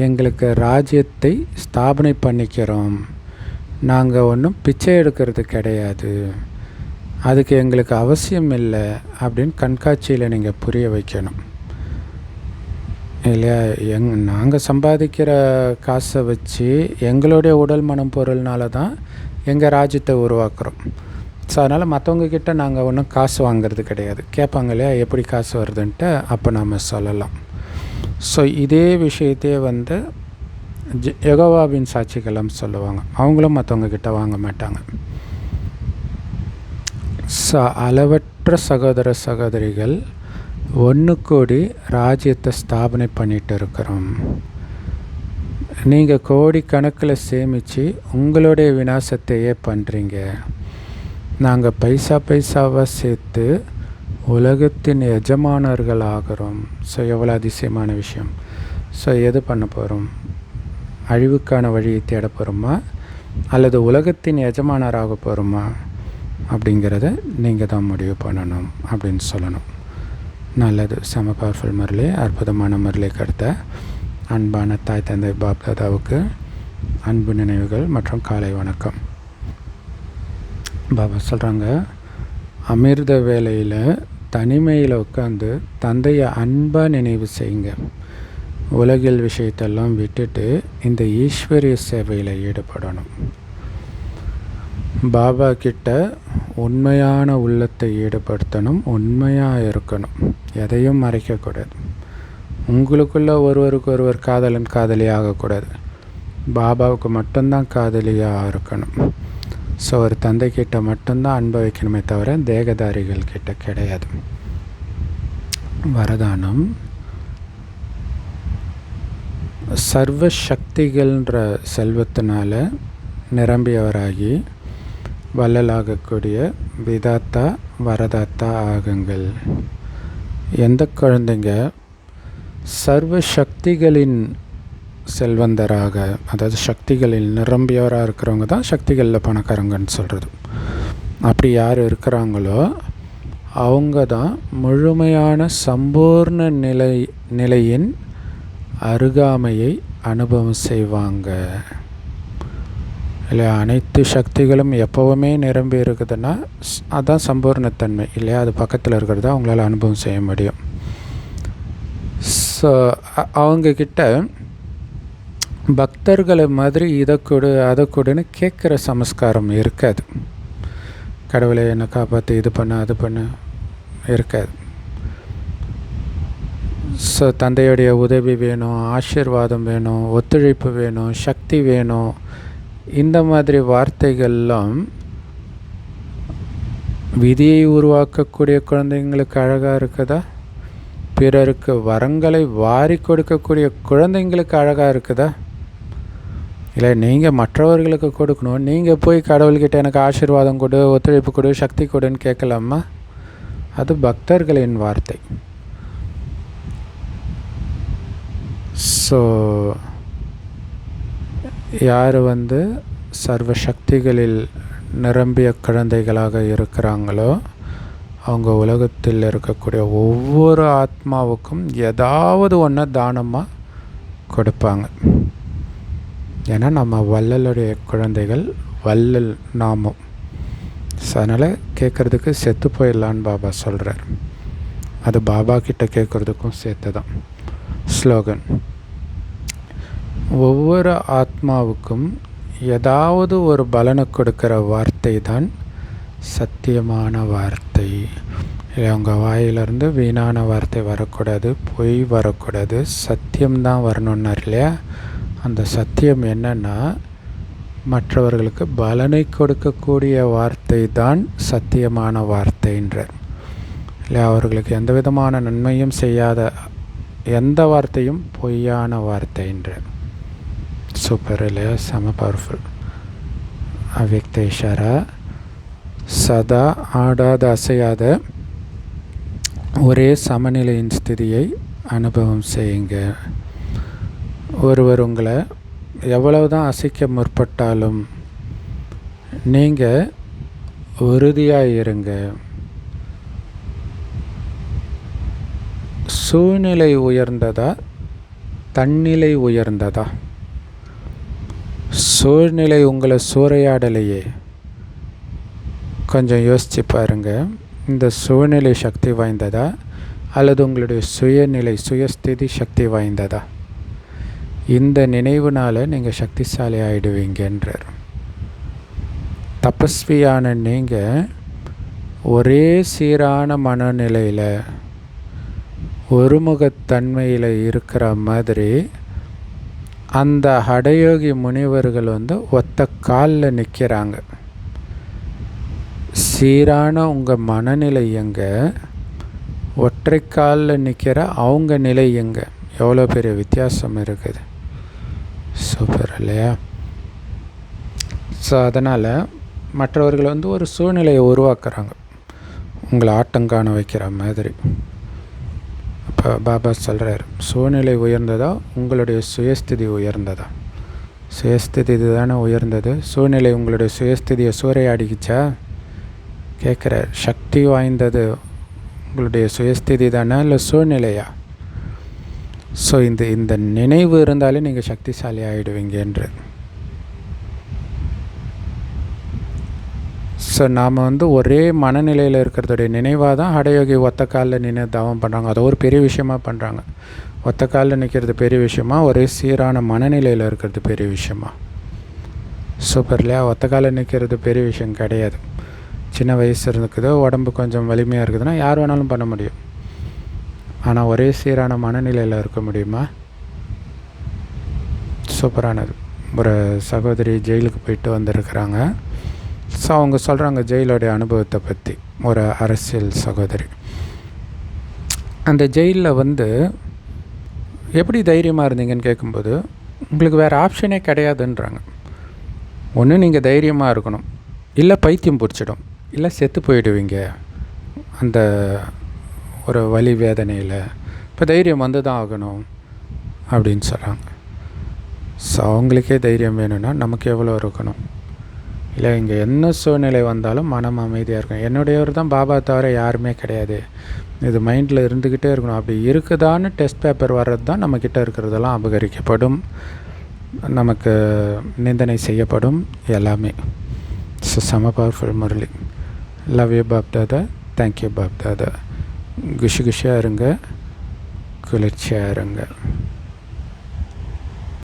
எங்களுக்கு ராஜ்யத்தை ஸ்தாபனை பண்ணிக்கிறோம். நாங்கள் ஒன்றும் பிச்சை எடுக்கிறது கிடையாது, அதுக்கு எங்களுக்கு அவசியம் இல்லை அப்படின்னு கண்காட்சியில் நீங்கள் புரிய வைக்கணும் இல்லையா? நாங்கள் சம்பாதிக்கிற காசை வச்சு எங்களுடைய உடல் மனம் பொருள்னால தான் எங்கள் ராஜ்யத்தை உருவாக்குறோம். ஸோ அதனால் மற்றவங்கக்கிட்ட நாங்கள் ஒன்றும் காசு வாங்கிறது கிடையாது. கேட்பாங்க இல்லையா, எப்படி காசு வருதுன்ட்டு, அப்போ நம்ம சொல்லலாம். ஸோ இதே விஷயத்தையே யெகோவாவின் சாட்சிகளும் சொல்லுவாங்க. அவங்களும் மற்றவங்கக்கிட்ட வாங்க மாட்டாங்க. ஸோ அளவற்ற சகோதர சகோதரிகள் ஒன்று கூடி ராஜ்யத்தை ஸ்தாபனை பண்ணிகிட்டு இருக்கிறோம். நீங்கள் கோடிக்கணக்கில் சேமித்து உங்களுடைய விநாசத்தையே பண்ணுறீங்க. நாங்கள் பைசாவாக சேர்த்து உலகத்தின் எஜமானர்கள் ஆகிறோம். ஸோ எவ்வளோ அதிசயமான விஷயம். ஸோ எது பண்ண போகிறோம்? அழிவுக்கான வழியை தேட போகிறோமா அல்லது உலகத்தின் எஜமானராக போகிறோமா அப்படிங்கிறத நீங்கள் தான் முடிவு பண்ணணும் அப்படின்னு சொல்லணும். நல்லது. செம பவர்ஃபுல் முரளி, அற்புதமான முரளி கருத்த அன்பான தாய் தந்தை பாப் தாதாவுக்கு அன்பு நினைவுகள் மற்றும் காலை வணக்கம். பாபா சொல்கிறாங்க, அமிர்த வேளையில் தனிமையில் உட்காந்து தந்தையை அன்பாக நினைவு செய்யுங்க. உலகில் விஷயத்தெல்லாம் விட்டுட்டு இந்த ஈஸ்வரிய சேவையில் ஈடுபடணும். பாபா கிட்ட உண்மையான உள்ளத்தை ஈடுபடுத்தணும், உண்மையாக இருக்கணும், எதையும் மறைக்கக்கூடாது. உங்களுக்குள்ள ஒருவருக்கு ஒருவர் காதலன் காதலி ஆகக்கூடாது. பாபாவுக்கு மட்டும்தான் காதலியாக இருக்கணும். ஸோ ஒரு தந்தைக்கிட்ட மட்டும்தான் அன்பை வைக்கணுமே தவிர தேகதாரிகள் கிட்ட கிடையாது. வரதானம், சர்வ சக்திகள்ன்ற செல்வத்தினால நிரம்பியவராகி வள்ளலாகக்கூடிய விதாத்தா வரதாத்தா ஆகுங்கள். எந்த குழந்தைங்க சர்வ சக்திகளின் செல்வந்தராக, அதாவது சக்திகளில் நிரம்பியவராக இருக்கிறவங்க தான் சக்திகளில் பணக்காரங்கன்னு சொல்கிறது. அப்படி யார் இருக்கிறாங்களோ அவங்க தான் முழுமையான சம்பூர்ண நிலையின் அருகாமையை அனுபவம் செய்வாங்க. இல்லையா? அனைத்து சக்திகளும் எப்போவுமே நிரம்பி இருக்குதுன்னா அதுதான் சம்பூர்ணத்தன்மை இல்லையா? அது பக்கத்தில் இருக்கிறத அவங்களால அனுபவம் செய்ய முடியும். ஸோ அவங்கக்கிட்ட பக்தர்களை மாதிரி இதை கொடு அதை கொடுன்னு கேட்குற சமஸ்காரம் இருக்காது. கடவுளை என்னை காப்பாற்று, இது பண்ண அது பண்ண இருக்காது. ஸோ தந்தையுடைய உதவி வேணும், ஆசீர்வாதம் வேணும், ஒத்துழைப்பு வேணும், சக்தி வேணும். இந்த மாதிரி வார்த்தைகள்லாம் விதியை உருவாக்கக்கூடிய குழந்தைங்களுக்கு அழகாக இருக்குதா? பிறருக்கு வரங்களை வாரி கொடுக்கக்கூடிய குழந்தைங்களுக்கு அழகாக இருக்குதா? இல்லை, நீங்கள் மற்றவர்களுக்கு கொடுக்கணும், நீங்கள் போய் கடவுள்கிட்ட எனக்கு ஆசீர்வாதம் கொடு, ஒத்துழைப்பு கொடு, சக்தி கொடுன்னு கேட்கலாமா? அது பக்தர்களின் வார்த்தை. ஸோ யார் சர்வ சக்திகளில் நிரம்பிய குழந்தைகளாக இருக்கிறாங்களோ அவங்க உலகத்தில் இருக்கக்கூடிய ஒவ்வொரு ஆத்மாவுக்கும் ஏதாவது ஒன்று தானமாக கொடுப்பாங்க. ஏன்னா நம்ம வள்ளலுடைய குழந்தைகள், வள்ளல் நாமம். ஸோ அதனால் கேட்குறதுக்கு செத்து போயிடலான்னு பாபா சொல்கிறார். அது பாபா கிட்ட கேட்குறதுக்கும் சேர்த்து தான். ஸ்லோகன், ஒவ்வொரு ஆத்மாவுக்கும் ஏதாவது ஒரு பலனை கொடுக்குற வார்த்தை தான் சத்தியமான வார்த்தை. அவங்க வாயிலிருந்து வீணான வார்த்தை வரக்கூடாது, பொய் வரக்கூடாது, சத்தியம்தான் வரணுன்னார் இல்லையா? அந்த சத்தியம் என்னன்னா, மற்றவர்களுக்கு பலனை கொடுக்கக்கூடிய வார்த்தை தான் சத்தியமான வார்த்தைன்றார் இல்லை? அவர்களுக்கு எந்த விதமான நன்மையும் செய்யாத எந்த வார்த்தையும் பொய்யான வார்த்தைன்ற. சூப்பர் இல்லையா? செம பவர்ஃபுல். அவ்யக்த இஷாரா. சதா ஆடாத அசையாத ஒரே சமநிலையின் ஸ்திதியை அனுபவம் செய்யுங்க. ஒருவர் உங்களை எவ்வளவுதான் அசைக்க முற்பட்டாலும் நீங்கள் உறுதியாக இருங்க. சூழ்நிலை உயர்ந்ததா தன்னிலை உயர்ந்ததா? சூழ்நிலை உங்களை சூறையாடலையே. கொஞ்சம் யோசிச்சு பாருங்க. இந்த சூழ்நிலை சக்தி வாய்ந்ததா அல்லது உங்களுடைய சுயநிலை சுயஸ்திதி சக்தி வாய்ந்ததா? இந்த நினைவுனால் நீங்கள் சக்திசாலி ஆகிடுவீங்கன்றார். தபஸ்வியான நீங்கள் ஒரே சீரான மனநிலையில் ஒருமுகத்தன்மையில் இருக்கிற மாதிரி அந்த ஹடயோகி முனிவர்கள் ஒத்த காலில் நிற்கிறாங்க. சீரான உங்கள் மனநிலை எங்கே, ஒற்றை காலில் நிற்கிற அவங்க நிலை எங்கே? எவ்வளோ பெரிய வித்தியாசம் இருக்குது. சூப்பர் இல்லையா? ஸோ அதனால் மற்றவர்கள் ஒரு சூழ்நிலையை உருவாக்குறாங்க உங்களை ஆட்டங்காண வைக்கிற மாதிரி. அப்போ பாபா சொல்கிறார், சூழ்நிலை உயர்ந்ததா உங்களுடைய சுயஸ்திதி உயர்ந்ததா? சுயஸ்திதி தானே உயர்ந்தது. சூழ்நிலை உங்களுடைய சுயஸ்திதியை சூறையாடிக்கிச்சா கேட்குறார். சக்தி வாய்ந்தது உங்களுடைய சுயஸ்திதி தானே இல்லை சூழ்நிலையா? ஸோ இந்த நினைவு இருந்தாலே நீங்கள் சக்திசாலி ஆகிடுவீங்கன்று. ஸோ நாம் ஒரே மனநிலையில் இருக்கிறதுடைய நினைவாக தான் ஹடயோகி ஒத்த காலில் நின்று தவம் பண்ணுறாங்க. அதை ஒரு பெரிய விஷயமாக பண்ணுறாங்க. ஒத்த காலில் நிற்கிறது பெரிய விஷயமா, ஒரே சீரான மனநிலையில் இருக்கிறது பெரிய விஷயமா? சூப்பர் இல்லையா? ஒத்த காலில் நிற்கிறது பெரிய விஷயம் கிடையாது. சின்ன வயசு இருக்குதோ உடம்பு கொஞ்சம் வலிமையாக இருக்குதுன்னா யார் வேணாலும் பண்ண முடியும். ஆனால் ஒரே சீரான மனநிலையில் இருக்க முடியுமா? சூப்பரானது. ஒரு சகோதரி ஜெயிலுக்கு போயிட்டு வந்திருக்கிறாங்க. ஸோ அவங்க சொல்கிறாங்க ஜெயிலுடைய அனுபவத்தை பற்றி. ஒரு அரசியல் சகோதரி அந்த ஜெயிலில் எப்படி தைரியமாக இருந்தீங்கன்னு கேட்கும்போது உங்களுக்கு வேறு ஆப்ஷனே கிடையாதுன்றாங்க. ஒன்று நீங்கள் தைரியமாக இருக்கணும், இல்லை பைத்தியம் பிடிச்சிடும், இல்லை செத்து போயிடுவீங்க அந்த ஒரு வலி வேதனையில். இப்போ தைரியம் தான் ஆகணும் அப்படின்னு சொல்கிறாங்க. ஸோ அவங்களுக்கே தைரியம் வேணும்னா நமக்கு எவ்வளோ இருக்கணும்? இல்லை இங்கே என்ன சூழ்நிலை வந்தாலும் மனம் அமைதியாக இருக்கும். என்னுடையவர் தான் பாபா தவிர யாருமே கிடையாது, இது மைண்டில் இருந்துக்கிட்டே இருக்கணும். அப்படி இருக்குதான்னு டெஸ்ட் பேப்பர் வர்றது தான் நம்மக்கிட்ட இருக்கிறதெல்லாம் அபகரிக்கப்படும், நமக்கு நிந்தனை செய்யப்படும் எல்லாமே. ஸோ செம powerful Murali. Love you Bap Dada. Thank you Bap Dada. குஷி குஷியாக இருங்க, குளிர்ச்சியாக இருங்க.